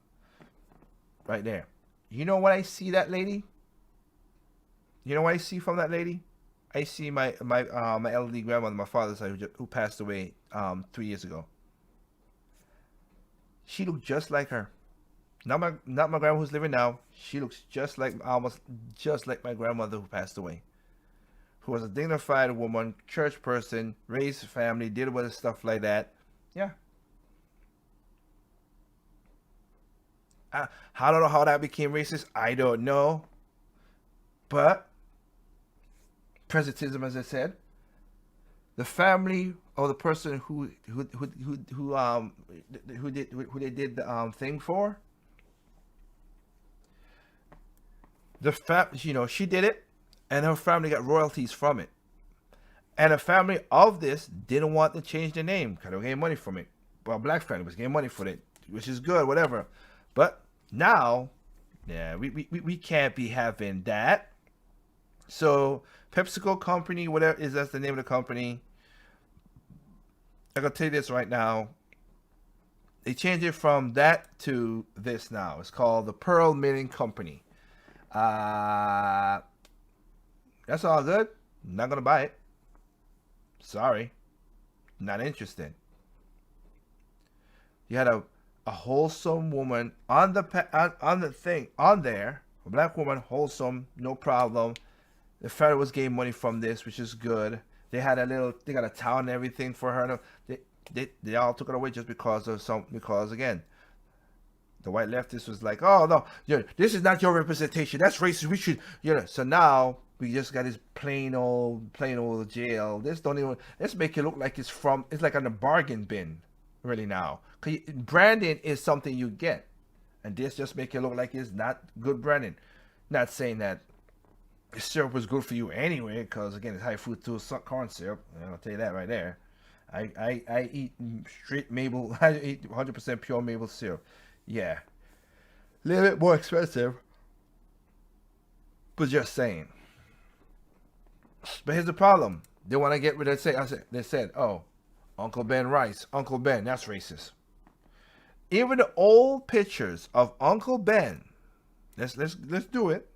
right there. You know what I see that lady? You know what I see from that lady? I see my elderly grandmother, my father's side, who passed away 3 years ago. She looked just like her. Not my grandma who's living now. She looks almost just like my grandmother who passed away. Who was a dignified woman, church person, raised family, did with stuff like that. Yeah. I don't know how that became racist. I don't know. But presentism, as I said, the family or the person who they did the thing for, she did it, and her family got royalties from it, and the family of this didn't want to change the name because they were getting money from it. Well, black family was getting money for it, which is good, whatever. But now, yeah, we can't be having that. So PepsiCo company, whatever is, that's the name of the company. I can tell you this right now. They changed it from that to this now. It's called the Pearl Milling Company. That's all good. Not gonna buy it. Sorry, not interested. You had a wholesome woman on the thing on there, a black woman, wholesome, no problem. The family was getting money from this, which is good. They got a towel and everything for her. They all took it away just because again, the white leftist was like, oh no, this is not your representation. That's racist. We should, So now we just got this plain old jail. Let's make it look like it's like on a bargain bin, really now. 'Cause branding is something you get, and this just make it look like it's not good branding. Not saying that the syrup was good for you anyway, because again, it's high fructose corn syrup. I'll tell you that right there. I eat straight maple. I eat 100% pure maple syrup. Yeah, a little bit more expensive, but just saying. But here's the problem: they want to get rid of. They said, "Oh, Uncle Ben Rice, Uncle Ben, that's racist." Even the old pictures of Uncle Ben. Let's do it.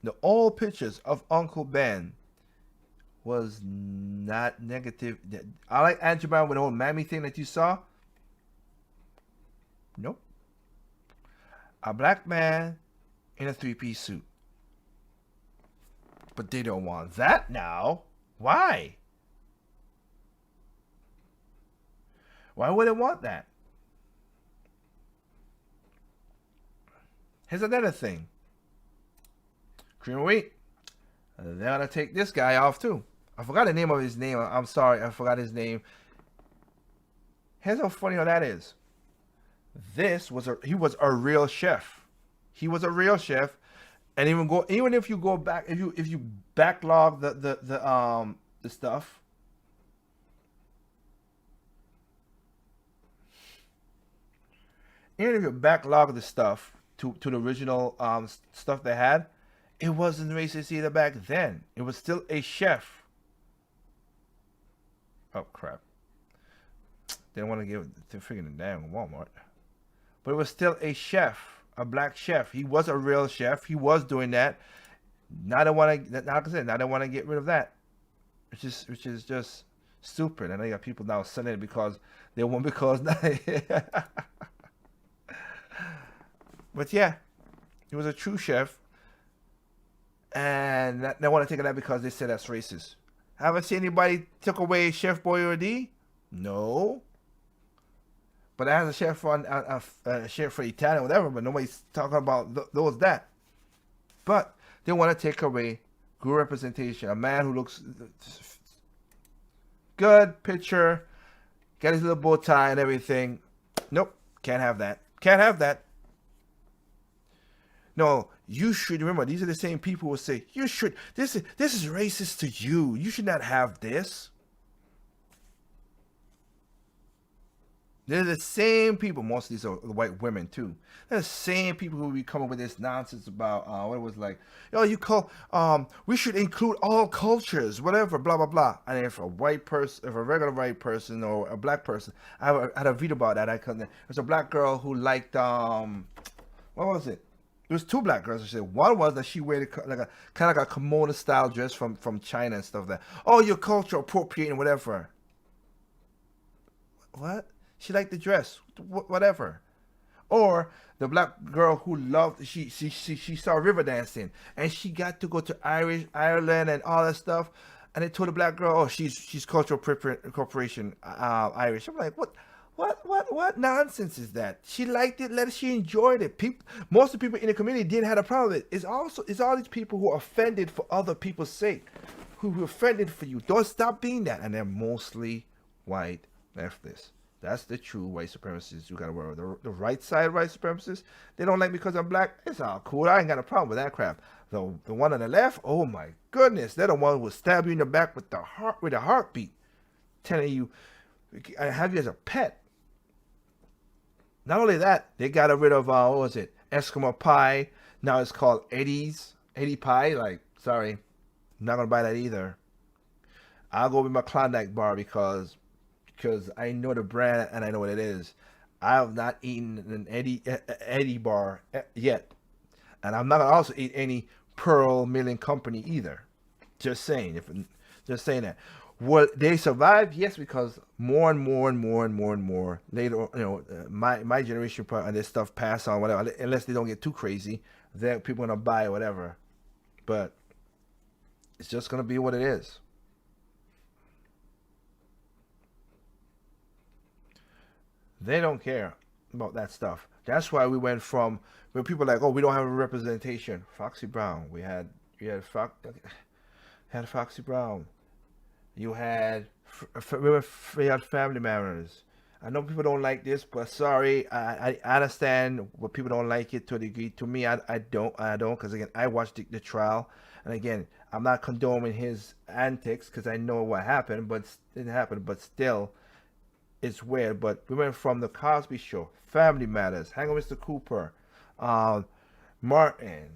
The old pictures of Uncle Ben was not negative. I like Aunt Jemima with the whole mammy thing that you saw. Nope. A black man in a three-piece suit. But they don't want that now. Why? Why would they want that? Here's another thing. Cream of wheat. They're gonna take this guy off too. I forgot the name of his name. I'm sorry, I forgot his name. Here's how funny how that is. He was a real chef. He was a real chef, and even if you go back, if you backlog the stuff. Even if you backlog the stuff to the original stuff they had, it wasn't racist either back then. It was still a chef. Oh crap! They want to give it to freaking damn Walmart, but it was still a chef, a black chef. He was a real chef. He was doing that. Now they want to, like I said, now they want to get rid of that, which is just stupid. And I got people now selling it because they want But yeah, he was a true chef. And they want to take that because they said that's racist. Haven't seen anybody took away Chef Boyardee? No. But it has a share for share for Italian, whatever. But nobody's talking about those that. But they want to take away good representation. A man who looks good, picture, got his little bow tie and everything. Nope, can't have that. Can't have that. No, you should remember. These are the same people who say you should. This is racist to you. You should not have this. They're the same people. Most of these are white women too. They're the same people who be coming with this nonsense about what it was like. Oh, you call we should include all cultures, whatever, blah blah blah. And if a white person, if a regular white person or a black person, I had a video about that. There's a black girl who liked what was it? There was two black girls. One was that she wore like a kind of like a kimono style dress from China and stuff. That you're cultural appropriating, whatever. What? She liked the dress, whatever. Or the black girl who loved she saw river dancing and she got to go to Ireland and all that stuff, and they told the black girl, she's cultural appropriation Irish. I'm like, what nonsense is that? She liked it, she enjoyed it. Most of the people in the community didn't have a problem with it. It's all these people who are offended for other people's sake, who are offended for you. Don't stop being that, and they're mostly white leftists. That's the true white supremacists you gotta worry about. The right side white supremacists, they don't like me because I'm black. It's all cool. I ain't got a problem with that crap. The one on the left, oh my goodness, they're the one who will stab you in the back with a heartbeat, telling you, I have you as a pet. Not only that, they got rid of what was it? Eskimo pie. Now it's called Eddie pie. Like, sorry, I'm not gonna buy that either. I'll go with my Klondike bar because I know the brand and I know what it is. I have not eaten an Eddie bar yet, and I'm not gonna also eat any Pearl Milling Company either. Just saying. Just saying that. Will they survive? Yes, because more and more later, my generation and this stuff pass on, whatever. Unless they don't get too crazy, that people gonna buy whatever. But it's just gonna be what it is. They don't care about that stuff. That's why we went from when people are like, we don't have a representation. Foxy Brown. We had Foxy Brown. You had Family Matters. I know people don't like this, but sorry, I understand what people don't like it to a degree. To me, I don't, because again, I watched the trial, and again, I'm not condoning his antics because I know what happened, but it happened. But still, it's weird. But we went from the Cosby Show, Family Matters, Hang with Mr. Cooper, Martin,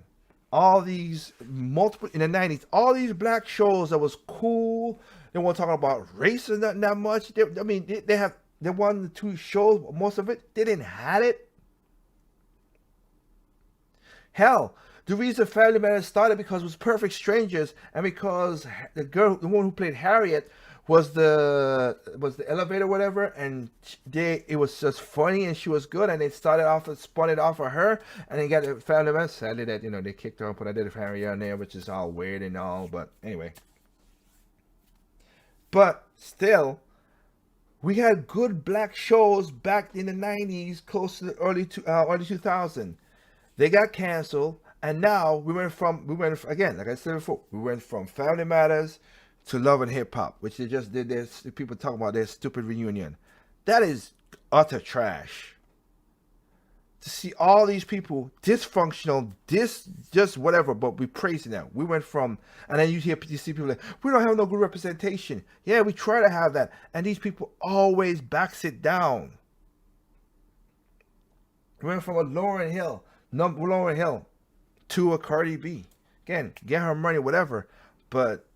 all these multiple in the 90s, all these black shows that was cool. They weren't talking about race or not that much. They won the two shows, most of it. They didn't have it. Hell, the reason Family Matters started because it was Perfect Strangers, and because the one who played Harriet was the elevator, whatever, and it was just funny, and she was good, and they spun it off of her, and they got the Family Matters. Sadly, that they kicked her and put a Harriet on there, which is all weird and all, but anyway. But still, we had good black shows back in the 90s, close to the early 2000s. They got canceled, and now we went from again, like I said before, we went from Family Matters to Love and Hip Hop, which they just did this. People talking about their stupid reunion. That is utter trash. To see all these people dysfunctional, just whatever, but we praising them. We went from, and then you see people like, we don't have no good representation. Yeah, we try to have that, and these people always backs it down. We went from a Lauryn Hill to a Cardi B. Again, get her money, whatever, but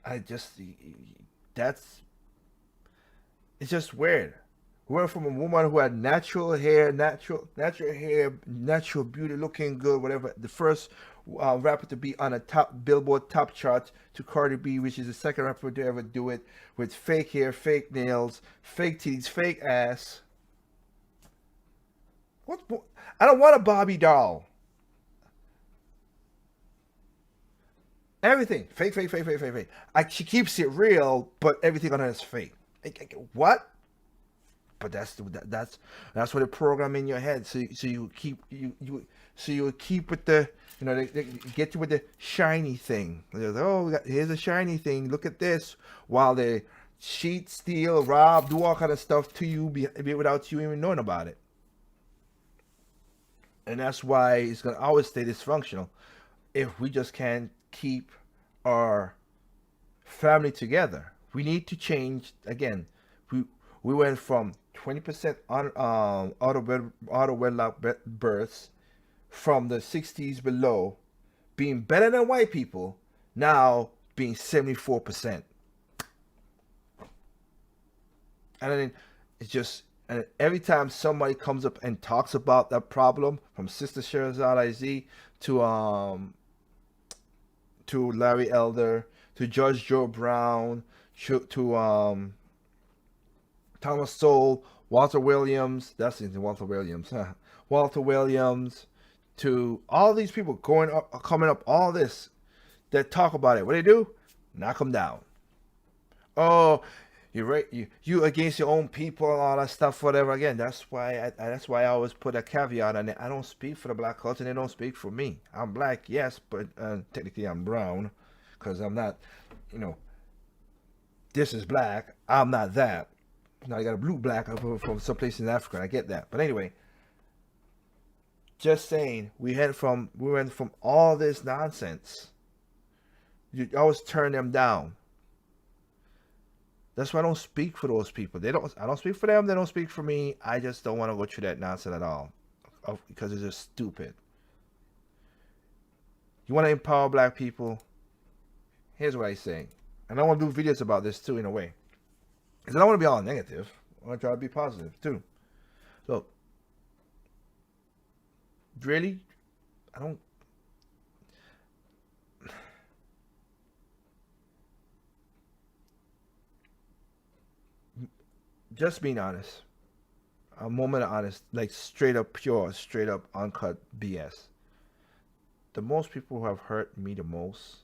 it's just weird. We went from a woman who had natural hair, natural beauty, looking good, whatever. The first rapper to be on a top Billboard top chart, to Cardi B, which is the second rapper to ever do it, with fake hair, fake nails, fake titties, fake ass. I don't want a Barbie doll. Everything fake. She keeps it real, but everything on her is fake. What? But that's what they program in your head. So you keep with the, they get you with the shiny thing. They're like, oh, here's a shiny thing. Look at this. While they cheat, steal, rob, do all kind of stuff to you without you even knowing about it. And that's why it's gonna always stay dysfunctional. If we just can't keep our family together, we need to change again. We went from 20% out of wedlock births from the 60s below being better than white people, now being 74%. And then it's just, and every time somebody comes up and talks about that problem, from Sister Sherazade IZ to Larry Elder, to Judge Joe Brown, to Thomas Sowell, Walter Williams, Walter Williams, to all these people coming up, all this, that talk about it. What they do? Knock them down. Oh, you're right. You against your own people and all that stuff, whatever. Again, that's why I always put a caveat on it. I don't speak for the black culture, and they don't speak for me. I'm black, yes, but technically I'm brown, because I'm not, this is black. I'm not that. Now I got a blue black from someplace in Africa. I get that, but anyway, just saying, we went from all this nonsense. You always turn them down. That's why I don't speak for those people. I don't speak for them. They don't speak for me. I just don't want to go through that nonsense at all, because it's just stupid. You want to empower black people? Here's what I say, and I want to do videos about this too, in a way. Because I don't want to be all negative. I want to try to be positive, too. So, really, I don't... Just being honest. A moment of honest. Like, straight up pure, straight up uncut BS. The most people who have hurt me the most,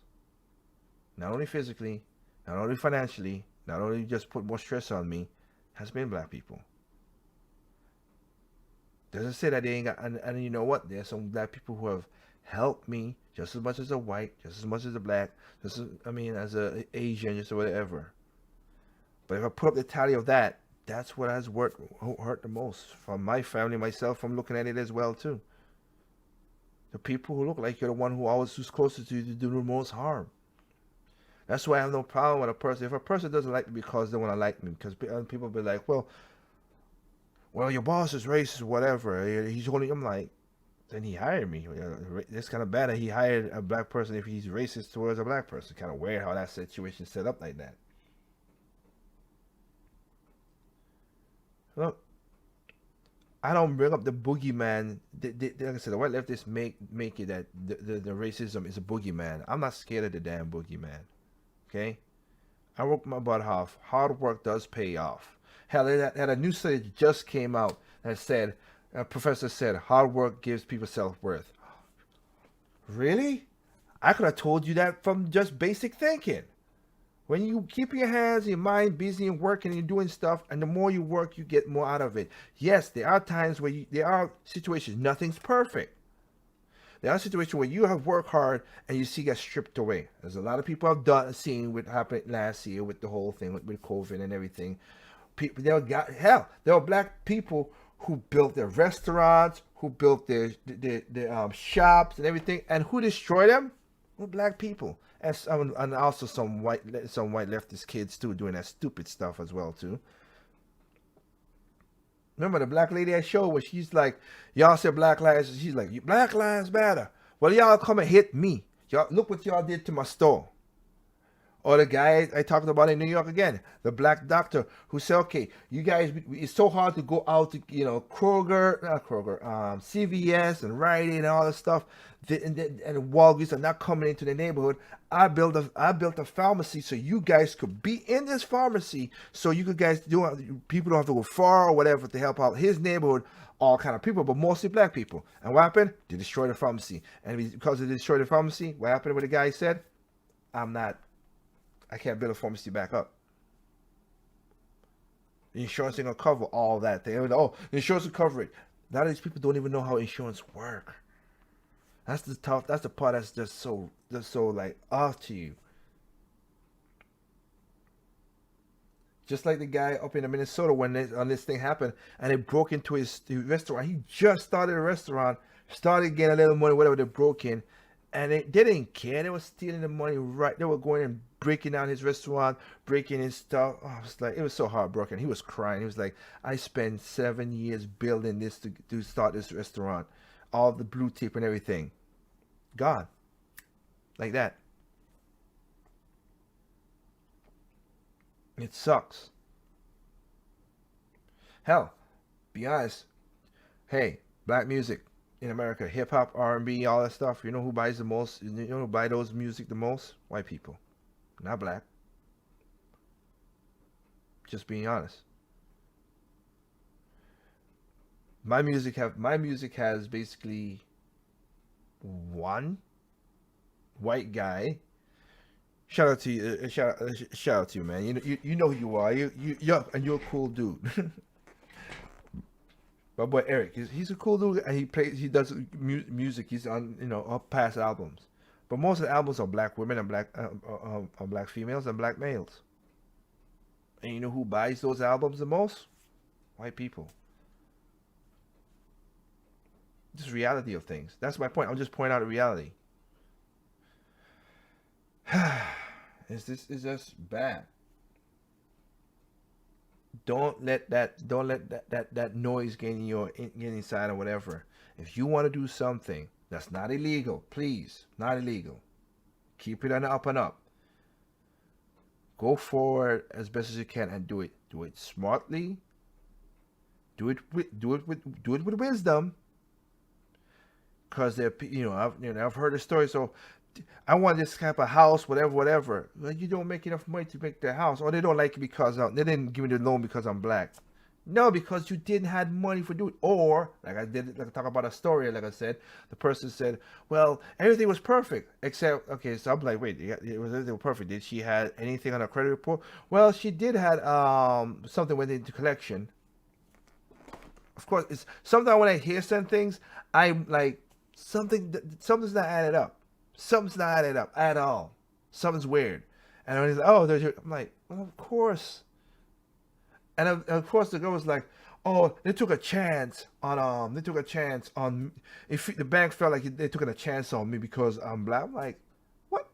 not only physically, not only financially, not only just put more stress on me, has been black people. Doesn't say that they ain't got, and you know what? There's some black people who have helped me just as much as a white, just as much as a black, as a Asian, just whatever. But if I put up the tally of that, that's what has hurt the most. From my family, myself, I'm looking at it as well too. The people who look like you're the one who's closest to you to do the most harm. That's why I have no problem with a person. If a person doesn't like me because they want to like me, because people be like, well, your boss is racist, whatever. I'm like, then he hired me. It's kind of bad that he hired a black person if he's racist towards a black person. Kind of weird how that situation set up like that. Look, I don't bring up the boogeyman. Like I said, the white leftists make it that the racism is a boogeyman. I'm not scared of the damn boogeyman. Okay, I worked my butt off. Hard work does pay off. Hell, had a new study just came out that said, a professor said, hard work gives people self-worth. Really? I could have told you that from just basic thinking. When you keep your hands and your mind busy and working and you're doing stuff, and the more you work, you get more out of it. Yes, there are times where there are situations, nothing's perfect. There are situations where you have worked hard and you see get stripped away. There's a lot of people have seen what happened last year with the whole thing with COVID and everything. There were black people who built their restaurants, who built their shops and everything, and who destroyed them? Well, black people, and also some white leftist kids too, doing that stupid stuff as well too. Remember the black lady I showed where she's like, y'all said black lives, she's like, black lives matter. Well, y'all come and hit me. Y'all look what y'all did to my store. Or the guy I talked about in New York again, the black doctor who said, okay, you guys, it's so hard to go out to, CVS and Rite Aid and all this stuff, and Walgreens are not coming into the neighborhood. I built a pharmacy so you guys could be in this pharmacy, so you guys people don't have to go far or whatever to help out his neighborhood. All kind of people, but mostly black people. And what happened? They destroyed the pharmacy. And because they destroyed the pharmacy, what happened? What the guy said? I can't build a pharmacy back up. The insurance ain't gonna cover all that. They would, oh, the insurance will cover it. A lot of these people don't even know how insurance work. That's the part that's just so like off to you. Just like the guy up in Minnesota when this thing happened and they broke into his restaurant. He just started a restaurant, started getting a little money, whatever they broke in, and they didn't care. They were stealing the money right. They were going and breaking down his restaurant, breaking his stuff. Oh, it was so heartbroken. He was crying. He was like, I spent 7 years building this to start this restaurant, all the blue tape and everything, gone, like that. It sucks. Hell, be honest. Hey, black music in America, hip hop, R&B, all that stuff. You know who buys the most? You know who buy those music the most? White people, not black. Just being honest. My music has basically one white guy. Shout out to you, shout out to you, man. You know who you are. You're a cool dude. My boy Eric, he's a cool dude, and he does music. He's on up past albums, but most of the albums are black women and black females and black males. And you know who buys those albums the most? White people. Just reality of things. That's my point. I'm just pointing out a reality. It's just bad. Don't let that noise get inside or whatever. If you want to do something that's not illegal, please, not illegal. Keep it on the up and up. Go forward as best as you can and do it. Do it smartly. Do it with wisdom. Because I've heard the story. So I want this type of house, whatever. Well, you don't make enough money to make the house, or they don't like it because they didn't give me the loan because I'm black. No, because you didn't have money for doing it. Or like I talk about a story. Like I said, the person said, "Well, everything was perfect except okay." So I'm like, "Wait, everything was perfect? Did she have anything on her credit report?" Well, she did had something went into collection. Of course, it's sometimes when I hear certain things, I'm like, something's not added up. Something's not added up at all. Something's weird. And when he's like, "Oh, I'm like, well, of course." And of course, the girl was like, "Oh, they took a chance on if the bank felt like they took a chance on me because I'm black." I'm like, what?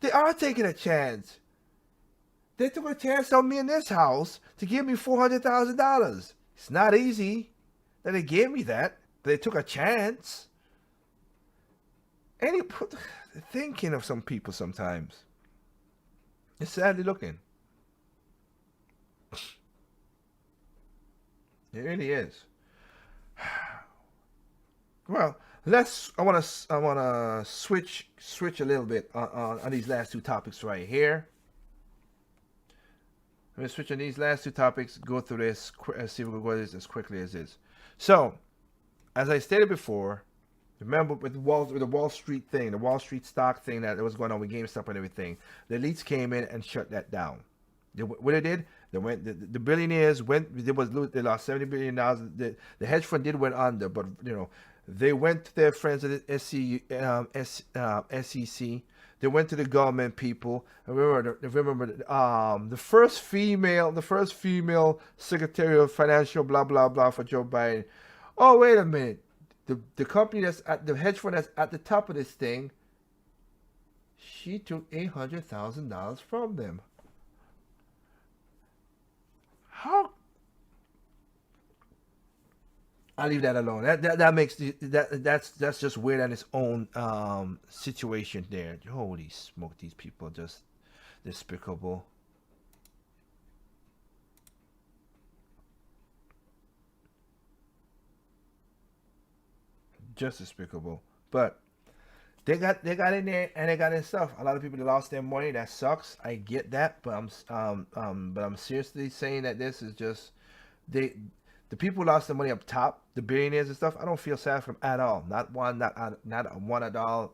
They are taking a chance. They took a chance on me in this house to give me $400,000. It's not easy that they gave me that. They took a chance. And you put thinking of some people sometimes. It's sadly looking. It really is. Well, I wanna switch a little bit on these last two topics right here. Let me switch on these last two topics. Go through this. See if we can go through this as quickly as is. So, as I stated before. Remember with the Wall Street thing, the Wall Street stock thing that was going on with GameStop and everything, the elites came in and shut that down. What they did, the billionaires went. They lost $70 billion. The hedge fund did went under, but they went to their friends at the SEC. They went to the government people. Remember the first female Secretary of Financial blah blah blah for Joe Biden. Oh, wait a minute. The company that's at the hedge fund that's at the top of this thing, she took $800,000 from them. How? I'll leave that alone. That makes that's just weird on its own situation there. Holy smoke, these people are just despicable. Just despicable. But they got in there and they got in stuff. A lot of people lost their money. That sucks. I get that, but I'm seriously saying that this is just The people who lost their money up top, the billionaires and stuff, I don't feel sad for them at all. Not one at all.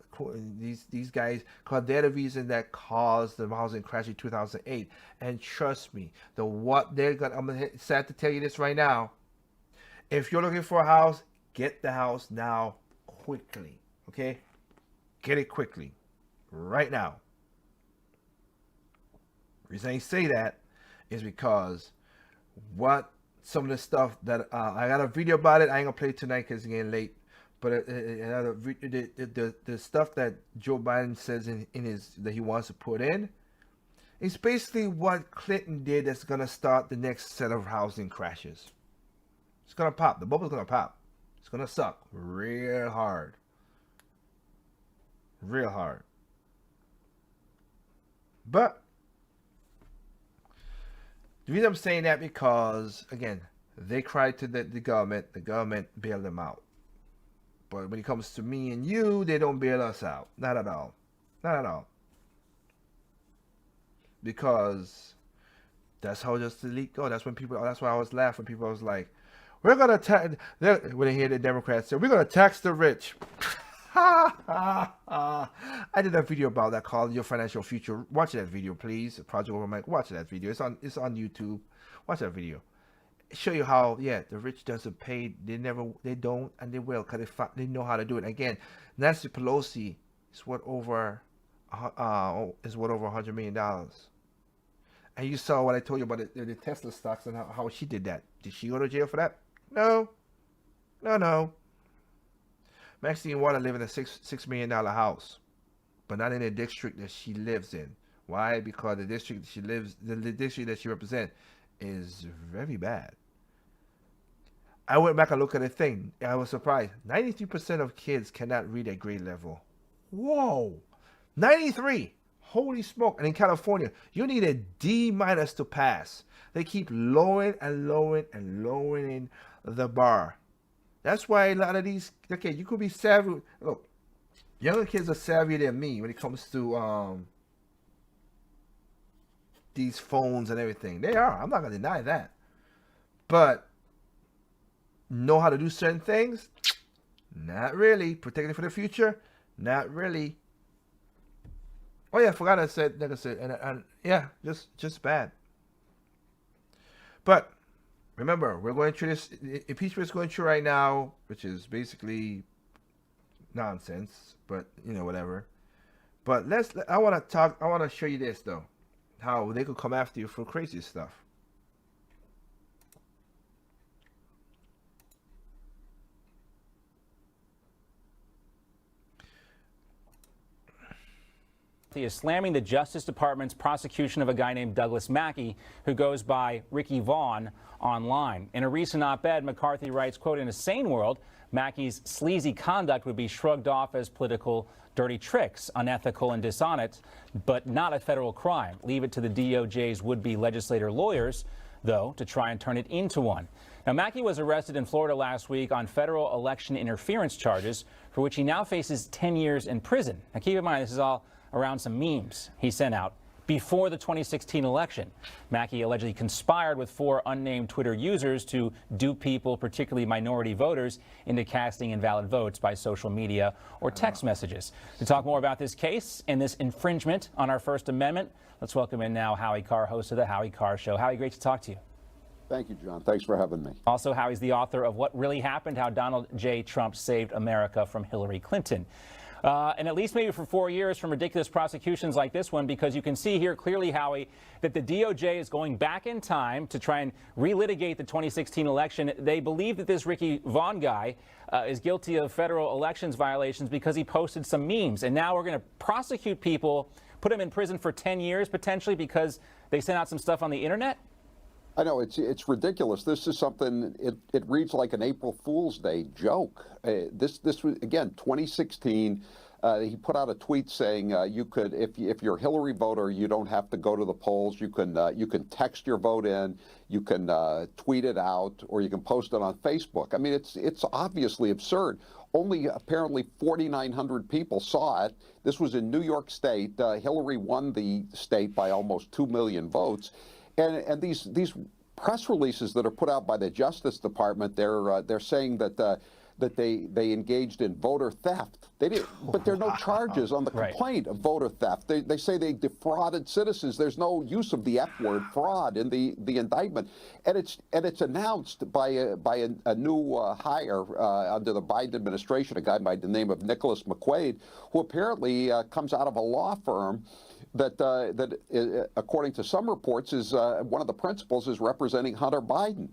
These guys, because they're the reason that caused the housing crash in 2008. And trust me, I'm sad to tell you this right now. If you're looking for a house, get the house now quickly. Okay? Get it quickly. Right now. The reason I say that is because some of the stuff that I got a video about it. I ain't gonna play it tonight because it's getting late. But the stuff that Joe Biden says in his that he wants to put in is basically what Clinton did. That's gonna start the next set of housing crashes. It's gonna pop. The bubble's gonna pop. It's gonna suck real hard. Real hard. But the reason I'm saying that because, again, they cried to the government bailed them out. But when it comes to me and you, they don't bail us out. Not at all. Not at all. Because that's how just the elite go. That's why I was laughing. People was like, we're going to tax, when they hear the Democrats say, we're going to tax the rich. I did a video about that called Your Financial Future. Watch that video, please. Project Over Mike. Watch that video. It's on YouTube. Watch that video. Show you how the rich doesn't pay. They don't, and they will because they know how to do it. Again, Nancy Pelosi is what over $100 million. And you saw what I told you about the Tesla stocks and how she did that. Did she go to jail for that? No. Maxine Water live in a $6 million house, but not in the district that she lives in. Why? Because the district she lives, the district that she represents, is very bad. I went back and looked at the thing. I was surprised. 93% of kids cannot read at grade level. Whoa, 93. Holy smoke! And in California, you need a D- to pass. They keep lowering the bar. That's why a lot of these, okay, you could be savvy. Look, younger kids are savvier than me when it comes to these phones and everything. They are. I'm not going to deny that. But know how to do certain things? Not really. Protecting for the future? Not really. Oh, yeah, I forgot I said, like I said, and yeah, just bad. But remember, we're going through this. Impeachment is going through right now, which is basically nonsense. But whatever. But I want to show you this though, how they could come after you for crazy stuff. He is slamming the Justice Department's prosecution of a guy named Douglas Mackey, who goes by Ricky Vaughn online. In a recent op-ed, McCarthy writes, quote, "In a sane world, Mackey's sleazy conduct would be shrugged off as political dirty tricks, unethical and dishonest, but not a federal crime. Leave it to the DOJ's would-be legislator lawyers, though, to try and turn it into one." Now, Mackey was arrested in Florida last week on federal election interference charges, for which he now faces 10 years in prison. Now, keep in mind, this is all around some memes he sent out before the 2016 election. Mackey allegedly conspired with 4 unnamed Twitter users to dupe people, particularly minority voters, into casting invalid votes by social media or text messages. To talk more about this case and this infringement on our First Amendment, let's welcome in now Howie Carr, host of The Howie Carr Show. Howie, great to talk to you. Thank you, John. Thanks for having me. Also, Howie's the author of What Really Happened, How Donald J. Trump Saved America from Hillary Clinton. And at least maybe for 4 years from ridiculous prosecutions like this one, because you can see here clearly, Howie, that the DOJ is going back in time to try and relitigate the 2016 election. They believe that this Ricky Vaughn guy is guilty of federal elections violations because he posted some memes. And now we're going to prosecute people, put them in prison for 10 years potentially because they sent out some stuff on the internet? I know, it's ridiculous. This is something, it reads like an April Fool's Day joke. This was, again, 2016. He put out a tweet saying you could, if you're a Hillary voter, you don't have to go to the polls. You can text your vote in, you can tweet it out, or you can post it on Facebook. I mean, it's obviously absurd. Only apparently 4,900 people saw it. This was in New York State. Hillary won the state by almost 2 million votes. And these press releases that are put out by the Justice Department, they're saying that that they engaged in voter theft. They did, but there are no charges on the complaint of voter theft. They say they defrauded citizens. There's no use of the F word, fraud, in the indictment, and it's announced by a new hire under the Biden administration, a guy by the name of Nicholas McQuaid, who apparently comes out of a law firm that according to some reports, is one of the principals is representing Hunter Biden.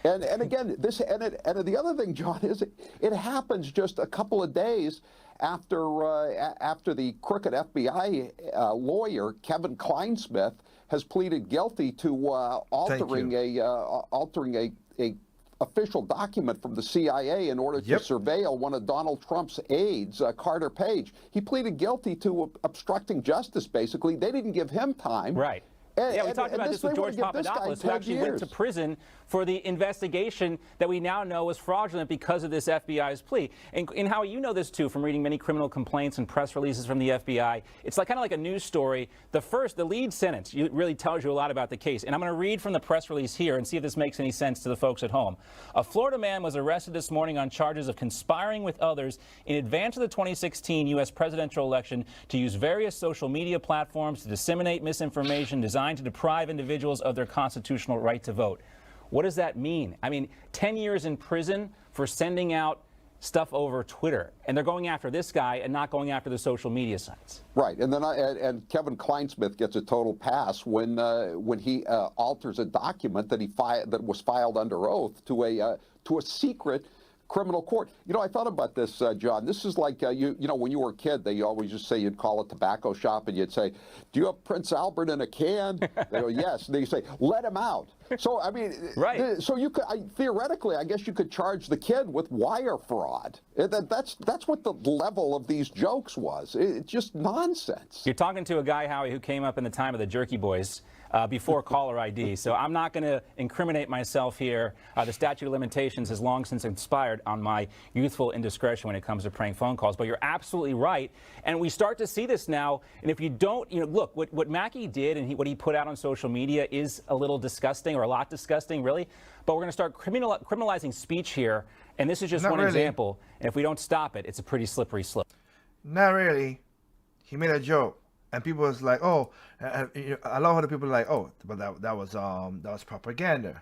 And again, the other thing, John, is it happens just a couple of days after the crooked FBI lawyer Kevin Kleinsmith has pleaded guilty to altering a official document from the CIA in order to surveil one of Donald Trump's aides, Carter Page. He pleaded guilty to obstructing justice, basically. They didn't give him time. Right. We talked about this with George Papadopoulos, who actually went to prison for the investigation that we now know was fraudulent because of this FBI's plea. And Howie, you know this too from reading many criminal complaints and press releases from the FBI. It's kind of like a news story. The lead sentence really tells you a lot about the case. And I'm going to read from the press release here and see if this makes any sense to the folks at home. A Florida man was arrested this morning on charges of conspiring with others in advance of the 2016 U.S. presidential election to use various social media platforms to disseminate misinformation designed to deprive individuals of their constitutional right to vote. What does that mean? I mean, 10 years in prison for sending out stuff over Twitter, and they're going after this guy and not going after the social media sites. Right, and then and Kevin Kleinsmith gets a total pass when he alters a document that was filed under oath to a secret criminal court. You know, I thought about this, John. This is like, you know, when you were a kid, they always just say, you'd call a tobacco shop and you'd say, do you have Prince Albert in a can? They go, yes. And they say, let him out. So, I mean, so you could, theoretically, I guess you could charge the kid with wire fraud. That's what the level of these jokes was. It's just nonsense. You're talking to a guy, Howie, who came up in the time of the Jerky Boys. Before caller ID. So I'm not going to incriminate myself here. The statute of limitations has long since expired on my youthful indiscretion when it comes to prank phone calls. But you're absolutely right. And we start to see this now. And if you don't, you know, look, what Mackey did and what he put out on social media is a little disgusting, or a lot disgusting, really. But we're going to start criminalizing speech here. And this is just one example. And if we don't stop it, it's a pretty slippery slope. Not really. He made a joke. And people was like, oh, a lot of other people are like, oh, but that was propaganda.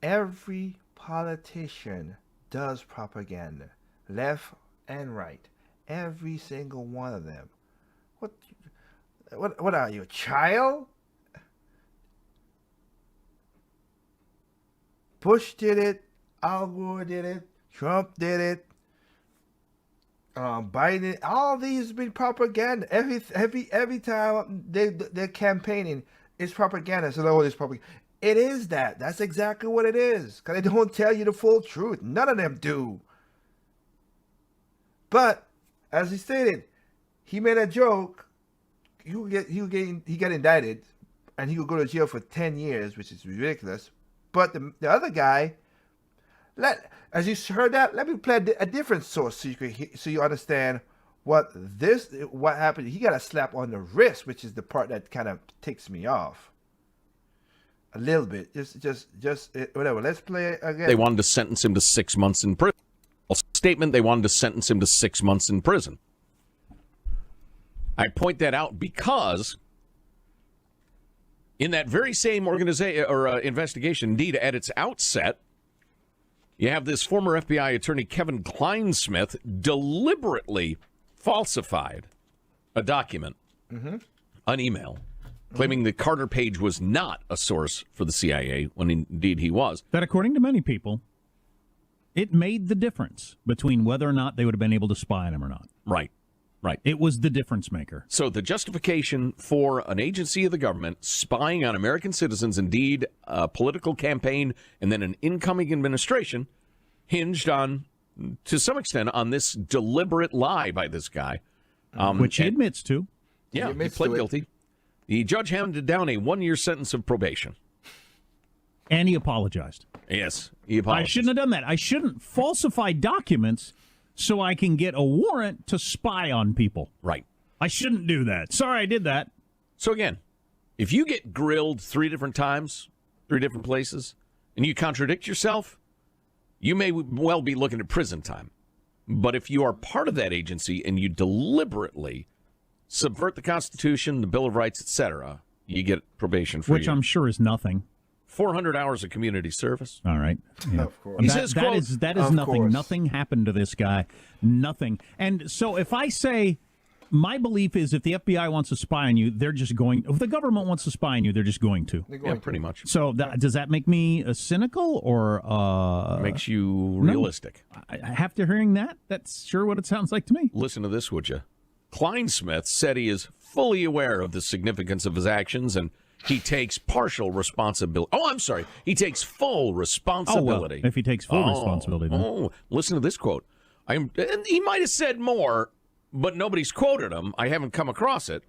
Every politician does propaganda, left and right. Every single one of them. What are you, a child? Bush did it. Al Gore did it. Trump did it. Biden, all these been propaganda. Every time they're campaigning, it's propaganda. So it's propaganda. It is that. That's exactly what it is. Because they don't tell you the full truth. None of them do. But as he stated, he made a joke. He got indicted, and he could go to jail for 10 years, which is ridiculous. But the other guy. As you heard that, let me play a different source so you understand what happened. He got a slap on the wrist, which is the part that kind of ticks me off a little bit. Just whatever. Let's play it again. They wanted to sentence him to 6 months in prison. A statement, they wanted to sentence him to 6 months in prison. I point that out because in that very same organization or investigation, indeed, at its outset, you have this former FBI attorney, Kevin Kleinsmith, deliberately falsified a document, an email, claiming that Carter Page was not a source for the CIA, when indeed he was. That, according to many people, it made the difference between whether or not they would have been able to spy on him or not. Right. Right. It was the difference maker. So the justification for an agency of the government spying on American citizens, indeed a political campaign, and then an incoming administration, hinged on, to some extent, on this deliberate lie by this guy. Which he admits to. Yeah, he pled guilty. The judge handed down a 1-year sentence of probation. And he apologized. Yes, he apologized. I shouldn't have done that. I shouldn't falsify documents so I can get a warrant to spy on people. Right. I shouldn't do that. Sorry, I did that. So again, if you get grilled 3 different times 3 different places, and you contradict yourself, you may well be looking at prison time. But if you are part of that agency and you deliberately subvert the Constitution, the Bill of Rights, etc., you get probation for Which I'm sure is nothing. 400 hours of community service. All right. Yeah. Of course. He That, says, that quote, is that is Of nothing. course. Nothing happened to this guy. Nothing. And so if I say, my belief is if the FBI wants to spy on you, they're just going. If the government wants to spy on you, they're just going to. Yeah, pretty much. So does that make me cynical or Makes you realistic. After hearing that, that's sure what it sounds like to me. Listen to this, would you? Kleinsmith said he is fully aware of the significance of his actions and he takes partial responsibility. Oh, I'm sorry. He takes full responsibility. Oh, well, if he takes full responsibility, then. Listen to this quote. And he might have said more, but nobody's quoted him. I haven't come across it.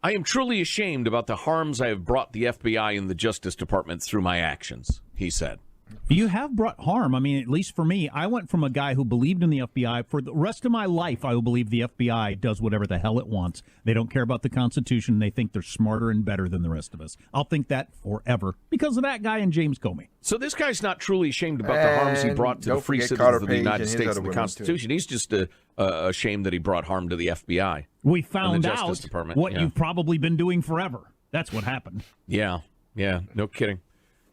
I am truly ashamed about the harms I have brought the FBI and the Justice Department through my actions, he said. You have brought harm. I mean, at least for me, I went from a guy who believed in the FBI. For the rest of my life, I will believe the FBI does whatever the hell it wants. They don't care about the Constitution. They think they're smarter and better than the rest of us. I'll think that forever because of that guy and James Comey. So this guy's not truly ashamed about the harms he brought to the free citizens of the United States and the Constitution. He's just ashamed that he brought harm to the FBI. We found and the out Justice Department. what Yeah. you've probably been doing forever. That's what happened. Yeah, no kidding.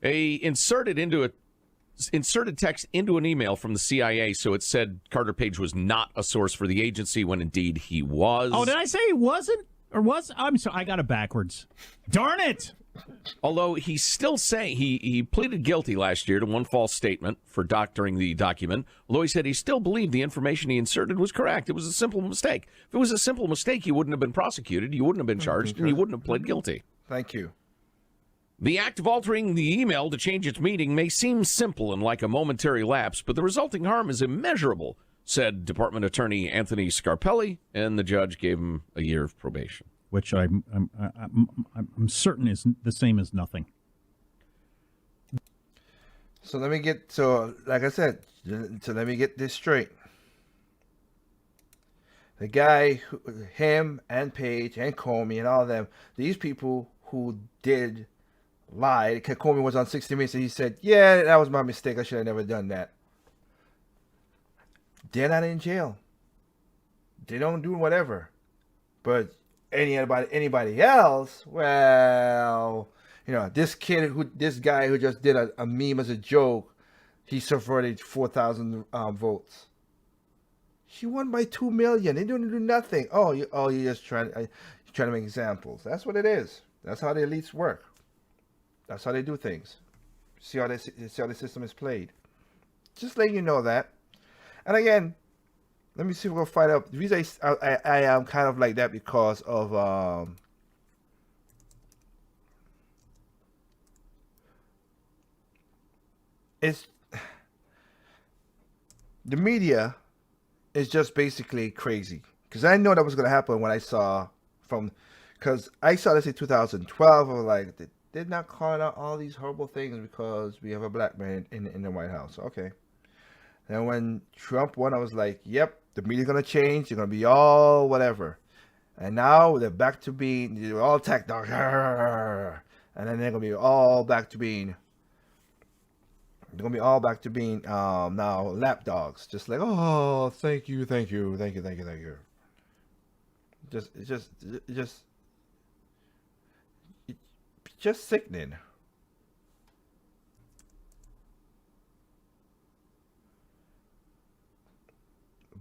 Inserted text into an email from the CIA, so it said Carter Page was not a source for the agency when indeed he was. Oh, did I say he wasn't? Or was? I'm sorry, I got it backwards. Darn it! Although he's still saying he pleaded guilty last year to one false statement for doctoring the document, although he said he still believed the information he inserted was correct. It was a simple mistake. If it was a simple mistake, you wouldn't have been prosecuted, you wouldn't have been charged, and you wouldn't have pled guilty. Thank you. The act of altering the email to change its meaning may seem simple and like a momentary lapse, but the resulting harm is immeasurable, said Department Attorney Anthony Scarpelli, and the judge gave him a year of probation. Which I'm certain is the same as nothing. So let me get like I said, so let me get this straight. The guy, him and Page and Comey and all of them, these people who did lie. Comey was on 60 Minutes and he said, "Yeah, that was my mistake. I should have never done that." They're not in jail. They don't do whatever. But anybody else, well, this guy who just did a meme as a joke, he subverted 4,000 votes. She won by 2 million. They didn't do nothing. You're just trying to make examples. That's what it is. That's how the elites work. That's how they do things. See how the system is played. Just letting you know that. And again, let me see if we'll find out. The reason I am kind of like that because of it's the media is just basically crazy. Because I know that was going to happen when I saw because I saw this in 2012. I was like, they're not calling out all these horrible things because we have a black man in the White House. Okay. Then when Trump won, I was like, yep, the media's going to change. They're going to be all whatever. And now they're back to being, they're all tech dogs. And then they're going to be all back to being, now lap dogs. Just like, oh, thank you. Just sickening.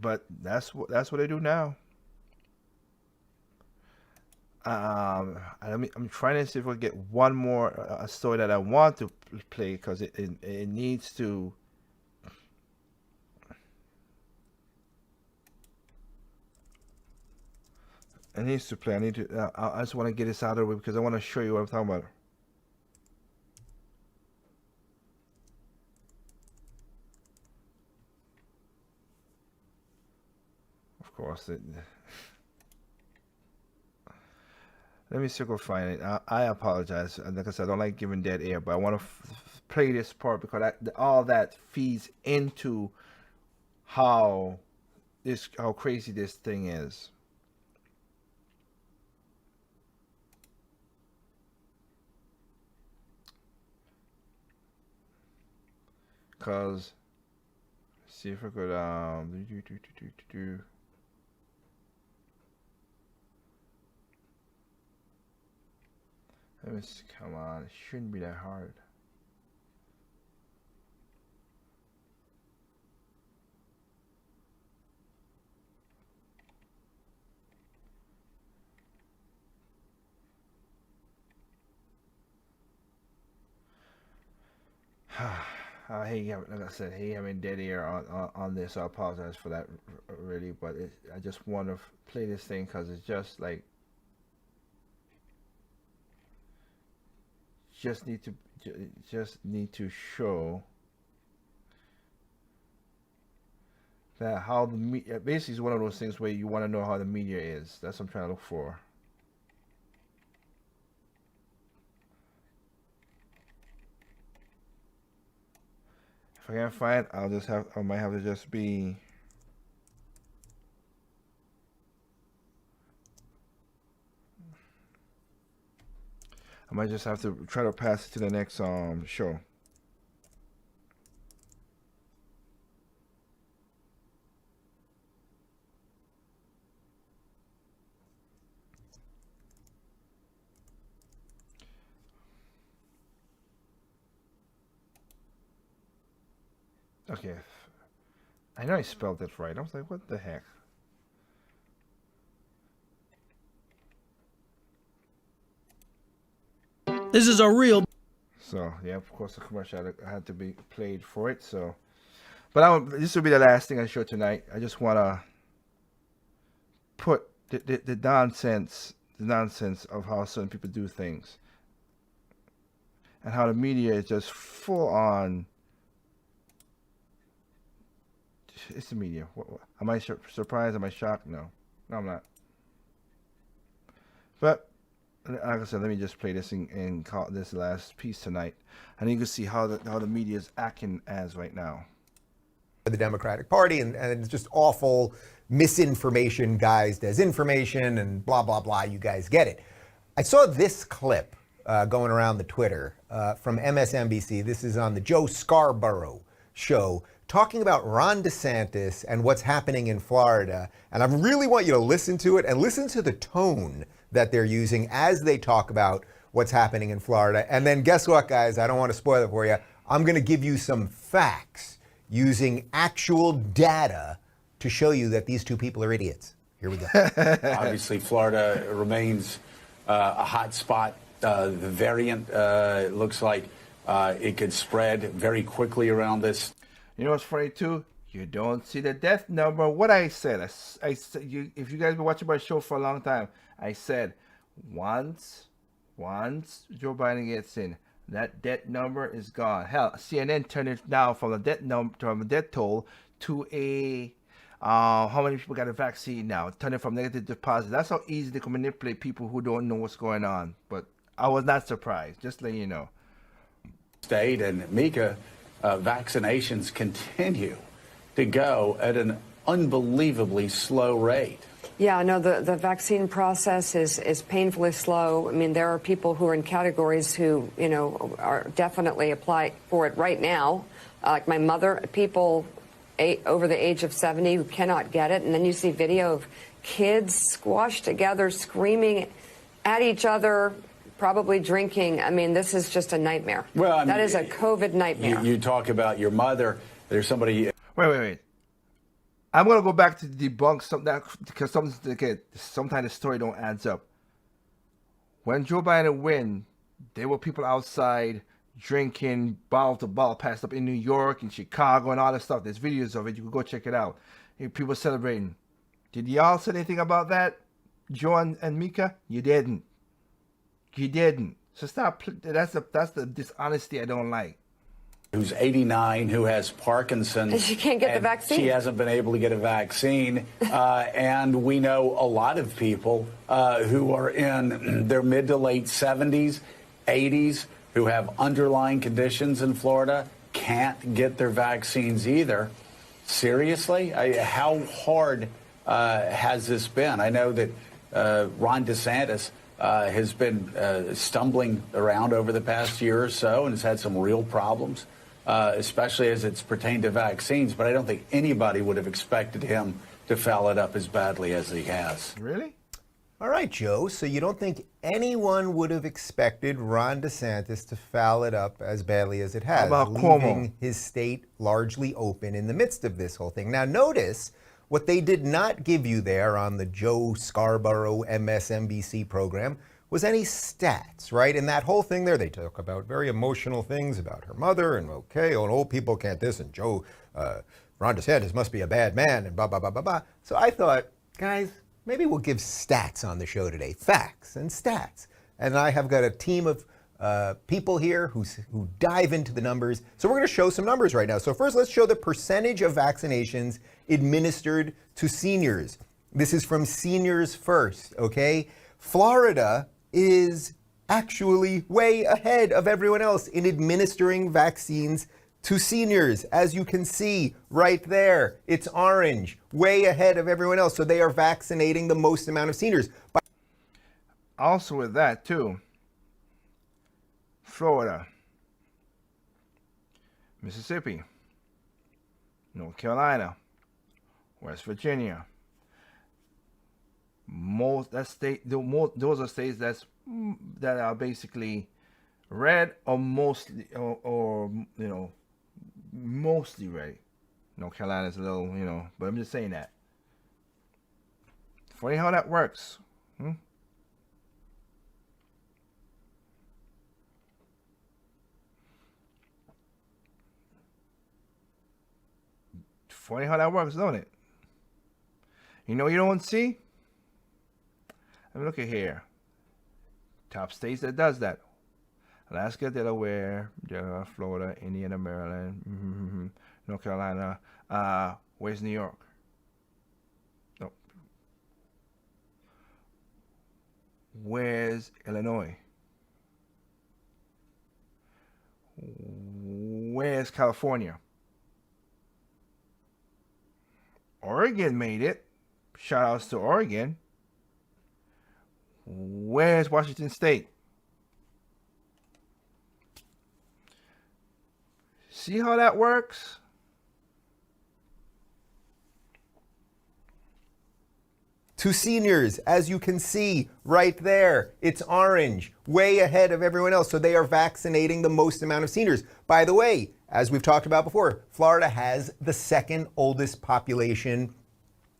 But that's what they do now. I'm trying to see if we get one more a story that I want to play because it needs to. It needs to play. I just want to get this out of the way because I want to show you what I'm talking about. Of course. Let me see if I can find it. I apologize. Like I said, I don't like giving dead air, but I want to play this part because all that feeds into how crazy this thing is. Cause see if I could let me see, come on, it shouldn't be that hard. I hate having, like I said, hate having dead air on this. So I apologize for that, really. But I just want to play this thing because it's just like, just need to show that how the media basically is one of those things where you want to know how the media is. That's what I'm trying to look for. If I can't find it, I might have to just be. I might just have to try to pass it to the next show. Okay, I know I spelled it right. I was like, what the heck? This is a real. So yeah, of course the commercial had to be played for it. So, but this will be the last thing I show tonight. I just want to put the nonsense of how certain people do things, and how the media is just full on. It's the media. Am I surprised? Am I shocked? No, I'm not. But like I said, let me just play this and call this last piece tonight, and you can see how the media is acting as right now. The Democratic Party, and it's just awful misinformation guised as information and blah blah blah. You guys get it. I saw this clip going around the Twitter from MSNBC. This is on the Joe Scarborough show, talking about Ron DeSantis and what's happening in Florida. And I really want you to listen to it and listen to the tone that they're using as they talk about what's happening in Florida. And then guess what, guys? I don't want to spoil it for you. I'm going to give you some facts using actual data to show you that these two people are idiots. Here we go. Obviously, Florida remains a hot spot. The variant looks like it could spread very quickly around this. You know what's funny too? You don't see the death number. What I said, if you guys been watching my show for a long time, I said once Joe Biden gets in, that death number is gone. Hell, CNN turned it down from a death toll to a how many people got a vaccine now? Turn it from negative to positive. That's how easy they can manipulate people who don't know what's going on. But I was not surprised. Just letting you know. State and Mika, vaccinations continue to go at an unbelievably slow rate. Yeah, no, the vaccine process is painfully slow. I mean, there are people who are in categories who, are definitely apply for it right now. Like my mother, people over the age of 70 who cannot get it. And then you see video of kids squashed together, screaming at each other, probably drinking. I mean, this is just a nightmare. Well, I mean, that is a COVID nightmare. You talk about your mother. There's somebody. Wait. I'm gonna go back to debunk something because sometimes the story don't adds up. When Joe Biden win, there were people outside drinking bottle to bottle, passed up in New York and Chicago and all that stuff. There's videos of it. You can go check it out. People celebrating. Did y'all say anything about that, Joe and Mika? You didn't. You didn't. So stop. That's the dishonesty I don't like. Who's 89, who has Parkinson's. She can't get the vaccine. She hasn't been able to get a vaccine. And we know a lot of people who are in their mid to late 70s, 80s, who have underlying conditions in Florida, can't get their vaccines either. Seriously? How hard has this been? I know that Ron DeSantis has been stumbling around over the past year or so and has had some real problems especially as it's pertained to vaccines, but I don't think anybody would have expected him to foul it up as badly as he has. Really? All right, Joe. So you don't think anyone would have expected Ron DeSantis to foul it up as badly as it has, How about leaving Cuomo? his state largely open in the midst of this whole thing. Now, notice what they did not give you there on the Joe Scarborough MSNBC program was any stats, right? In that whole thing there, they talk about very emotional things about her mother and old people can't this, and Ron DeSantis must be a bad man, and blah, blah, blah, blah, blah. So I thought, guys, maybe we'll give stats on the show today, facts and stats. And I have got a team of people here who dive into the numbers. So we're going to show some numbers right now. So first, let's show the percentage of vaccinations administered to seniors. This is from Seniors First, okay? Florida is actually way ahead of everyone else in administering vaccines to seniors. As you can see right there, it's orange, way ahead of everyone else. So they are vaccinating the most amount of seniors. Also with that too, Florida, Mississippi, North Carolina, West Virginia. Those are states that are basically red or mostly mostly red. North Carolina's a little, but I'm just saying that. Funny how that works. Funny how that works, don't it? You don't see? I mean, look at here. Top states that does that. Alaska, Delaware, Florida, Indiana, Maryland, North Carolina. Where's New York? Nope. Where's Illinois? Where's California? Oregon made it. Shout outs to Oregon. Where's Washington State? See how that works? To seniors, as you can see right there, it's orange, way ahead of everyone else. So they are vaccinating the most amount of seniors. By the way, as we've talked about before, Florida has the second oldest population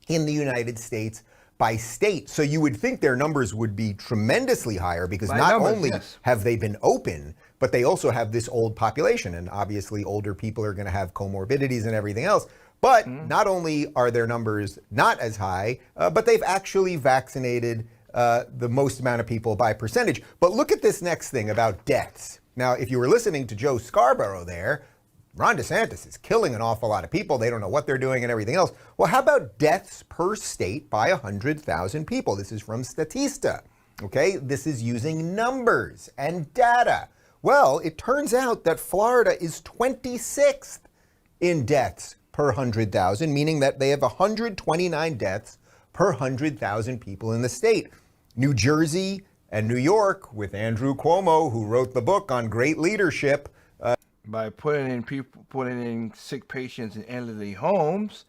in the United States by state. So you would think their numbers would be tremendously higher because not only have they been open, but they also have this old population. And obviously older people are going to have comorbidities and everything else. But not only are their numbers not as high, but they've actually vaccinated the most amount of people by percentage. But look at this next thing about deaths. Now, if you were listening to Joe Scarborough there, Ron DeSantis is killing an awful lot of people. They don't know what they're doing and everything else. Well, how about deaths per state by 100,000 people? This is from Statista. Okay, this is using numbers and data. Well, it turns out that Florida is 26th in deaths per 100,000, meaning that they have 129 deaths per 100,000 people in the state. New Jersey and New York, with Andrew Cuomo, who wrote the book on great leadership, by putting in sick patients in elderly homes,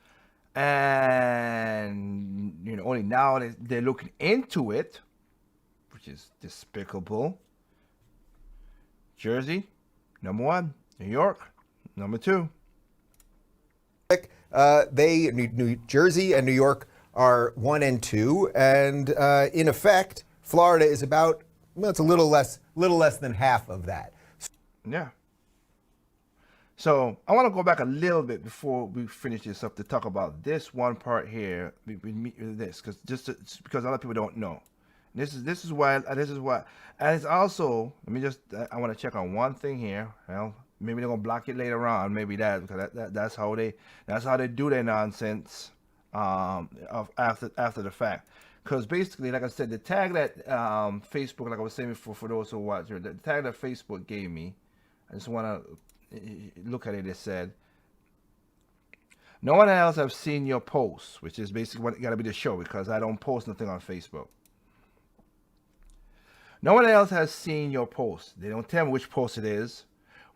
and only now they're looking into it, which is despicable. Jersey, number 1. New York, number 2. New Jersey and New York are 1 and 2, and in effect, Florida is about, it's a little less than half of that. Yeah. So I want to go back a little bit before we finish this up to talk about this one part here. This because a lot of people don't know. This is why, and it's also, I want to check on one thing here. Well, maybe they're gonna block it later on. Maybe because that's how they do their nonsense after the fact. Because basically, like I said, the tag that Facebook, like I was saying before, for those who watch, the tag that Facebook gave me, I just want to look at it. It said, "No one else have seen your post," which is basically what got to be the show because I don't post nothing on Facebook. No one else has seen your post. They don't tell me which post it is,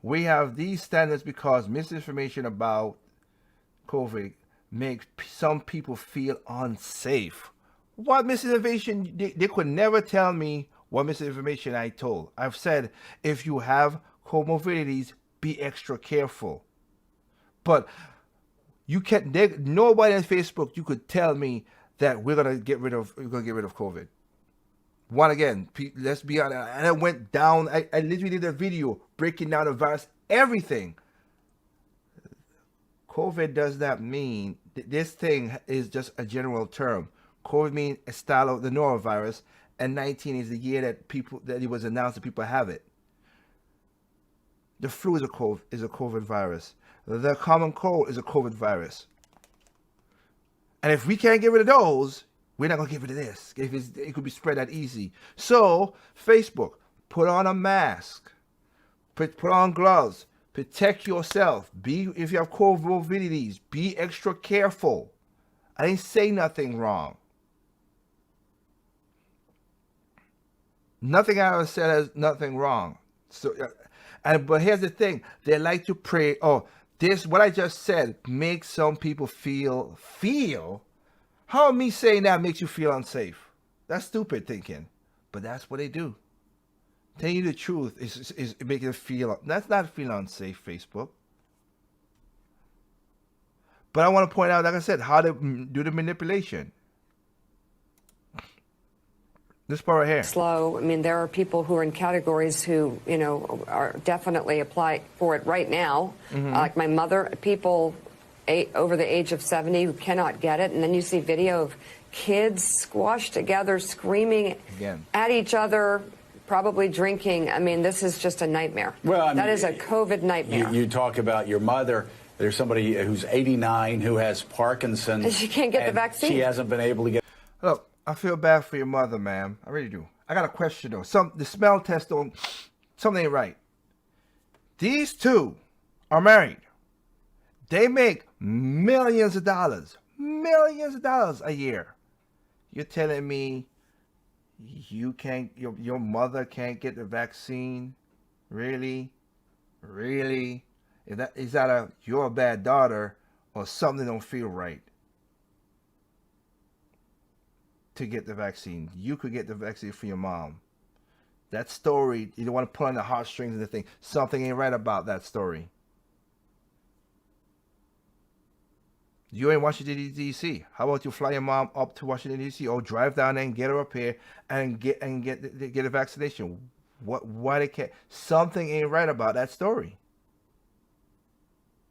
We have these standards because misinformation about COVID makes some people feel unsafe. What misinformation? They could never tell me what misinformation I told. I've said, if you have comorbidities, be extra careful. But you can't. Nobody on Facebook, you could tell me that we're gonna get rid of COVID. One again, let's be honest. And I went down. I literally did a video breaking down the virus, everything. COVID does not mean this thing is just a general term. COVID means a style of the norovirus, and 19 is the year that it was announced that people have it. The flu is a COVID virus. The common cold is a COVID virus. And if we can't get rid of those, we're not gonna get rid of this. It could be spread that easy. So Facebook, put on a mask, put on gloves, protect yourself. If you have comorbidities, be extra careful. I didn't say nothing wrong. Nothing I ever said has nothing wrong. So, but here's the thing: they like to pray. Oh, this what I just said makes some people feel. How me saying that makes you feel unsafe? That's stupid thinking, but that's what they do. Telling you the truth is making it feel. That's not feeling unsafe, Facebook. But I want to point out, like I said, how to do the manipulation. This part right here. Slow. I mean, there are people who are in categories who, are definitely apply for it right now. Like my mother, people over the age of 70 who cannot get it. And then you see video of kids squashed together, screaming at each other, probably drinking. I mean, this is just a nightmare. Well, that is a COVID nightmare. You talk about your mother. There's somebody who's 89 who has Parkinson's. And she can't get the vaccine. She hasn't been able to get. Look, I feel bad for your mother, ma'am. I really do. I got a question though. The smell test something ain't right. These two are married. They make millions of dollars a year. You're telling me you can't? Your mother can't get the vaccine? Really? Is that you're a bad daughter or something don't feel right? To get the vaccine. You could get the vaccine for your mom. That story, you don't want to pull on the heartstrings of the thing. Something ain't right about that story. You ain't Washington, D.C. How about you fly your mom up to Washington, D.C. or drive down there and get her up here and get a vaccination? Why they can't? Something ain't right about that story.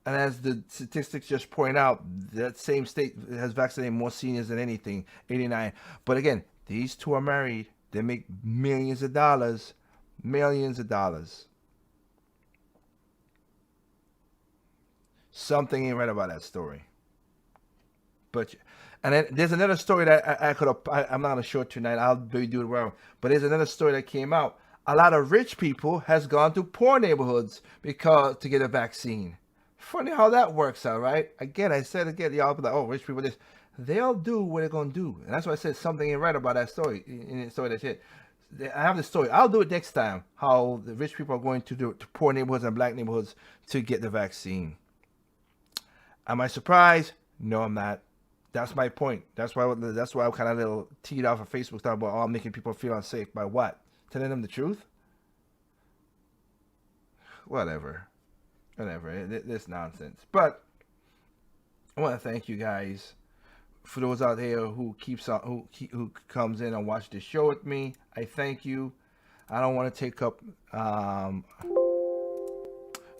And as the statistics just point out, that same state has vaccinated more seniors than anything, 89. But again, these two are married. They make millions of dollars. Something ain't right about that story. And then there's another story that I'm not gonna show it tonight. I'll do it wrong. But there's another story that came out. A lot of rich people has gone to poor neighborhoods to get a vaccine. Funny how that works out, right? Again, y'all be like, oh, rich people, this. They'll do what they're going to do. And that's why I said something ain't right about that story. In the story that shit. I have the story. I'll do it next time, how the rich people are going to poor neighborhoods and black neighborhoods to get the vaccine. Am I surprised? No, I'm not. That's my point. That's why I'm kind of a little teed off of Facebook talking about making people feel unsafe. By what? Telling them the truth? Whatever, this nonsense. But I want to thank you guys for those out there who comes in and watch the show with me. I thank you. I don't want to take up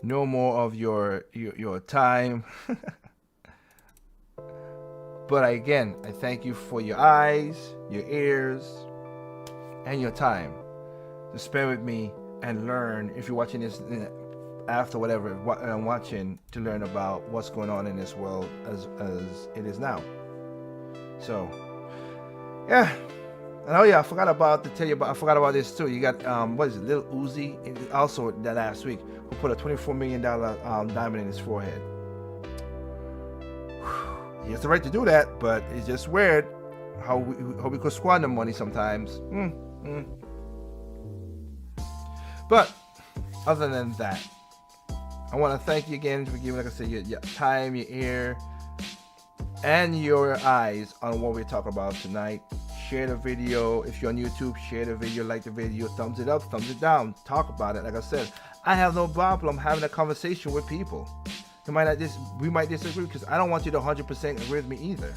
no more of your time. But again, I thank you for your eyes, your ears, and your time to spend with me and learn. If you're watching this after whatever I'm watching, to learn about what's going on in this world as it is now. So yeah. And I forgot about this too. You got what is it, Lil Uzi, also that last week, who put a $24 million diamond in his forehead. He has the right to do that, but it's just weird how we could squander money sometimes. But other than that, I want to thank you again for giving, like I said, your time, your ear, and your eyes on what we're talking about tonight. Share the video. If you're on YouTube, share the video, like the video, thumbs it up, thumbs it down. Talk about it. Like I said, I have no problem having a conversation with people. We might disagree, because I don't want you to 100% agree with me either.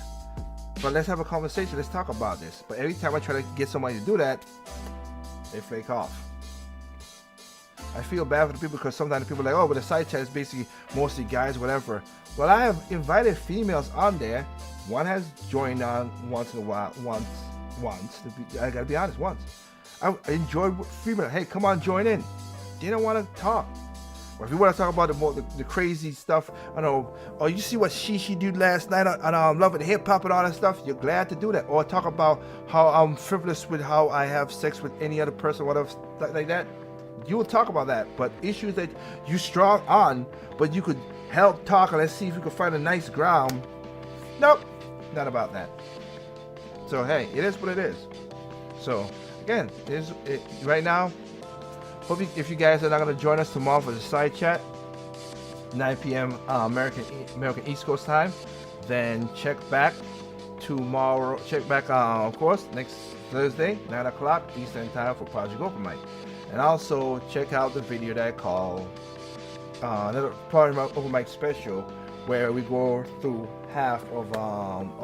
But let's have a conversation. Let's talk about this. But every time I try to get somebody to do that, they fake off. I feel bad for the people, because sometimes the people are like, oh, but the side chat is basically mostly guys, whatever. Well, I have invited females on there. One has joined on once in a while, I gotta be honest, once. I enjoyed female. Hey, come on, join in. They don't want to talk. Or if you want to talk about the crazy stuff, I know, oh, you see what she did last night on Love and Hip Hop and all that stuff, you're glad to do that. Or talk about how I'm frivolous with how I have sex with any other person, whatever, like that. You will talk about that. But issues that you strong on, but you could help talk, and let's see if we can find a nice ground. Nope, not about that. So hey, it is what it is. So again, right now. Hope if you guys are not going to join us tomorrow for the side chat, 9 p.m. American East Coast time, then check back tomorrow. Check back, of course, next Thursday, 9 o'clock Eastern time for Project Open Mic. And also check out the video that I call another Project Open Mic special, where we go through half of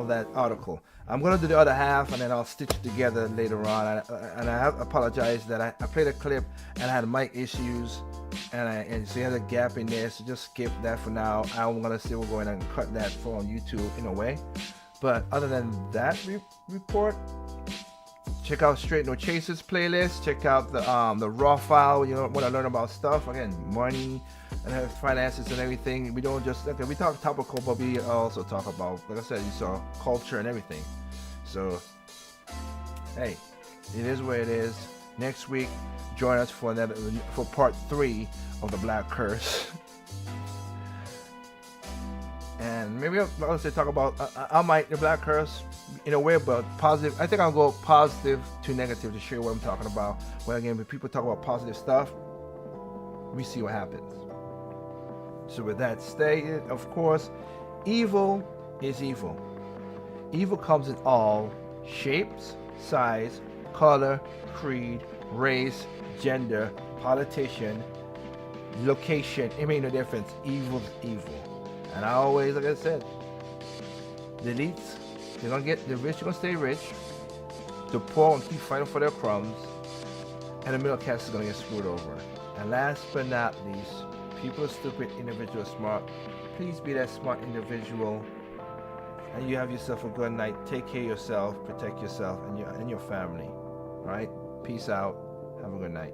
that article. I'm going to do the other half, and then I'll stitch it together later on. And I apologize that I played a clip and I had mic issues, and so you had a gap in there, so just skip that for now. I'm going to see we're going to cut that for on YouTube in a way. But other than that report, check out Straight No Chasers playlist. Check out the raw file. You know, want to learn about stuff, again, money and finances and everything. We don't just, okay, we talk topical, but we also talk about, like I said, you saw culture and everything. So hey, it is what it is. Next week, join us for part 3 of the Black Curse. And maybe I'll say talk about I might the Black Curse in a way, but positive. I think I'll go positive to negative to share what I'm talking about. Well, again, when people talk about positive stuff, we see what happens. So with that stated, of course, evil is evil. Evil comes in all shapes, size, color, creed, race, gender, politician, location. It made no difference. Evil is evil. And I always, like I said, the elites, they're gonna get the rich are gonna stay rich, the poor gonna keep fighting for their crumbs, and the middle class is gonna get screwed over. And last but not least, people are stupid, individuals smart. Please be that smart individual, and you have yourself a good night. Take care of yourself, protect yourself and your family. All right? Peace out. Have a good night.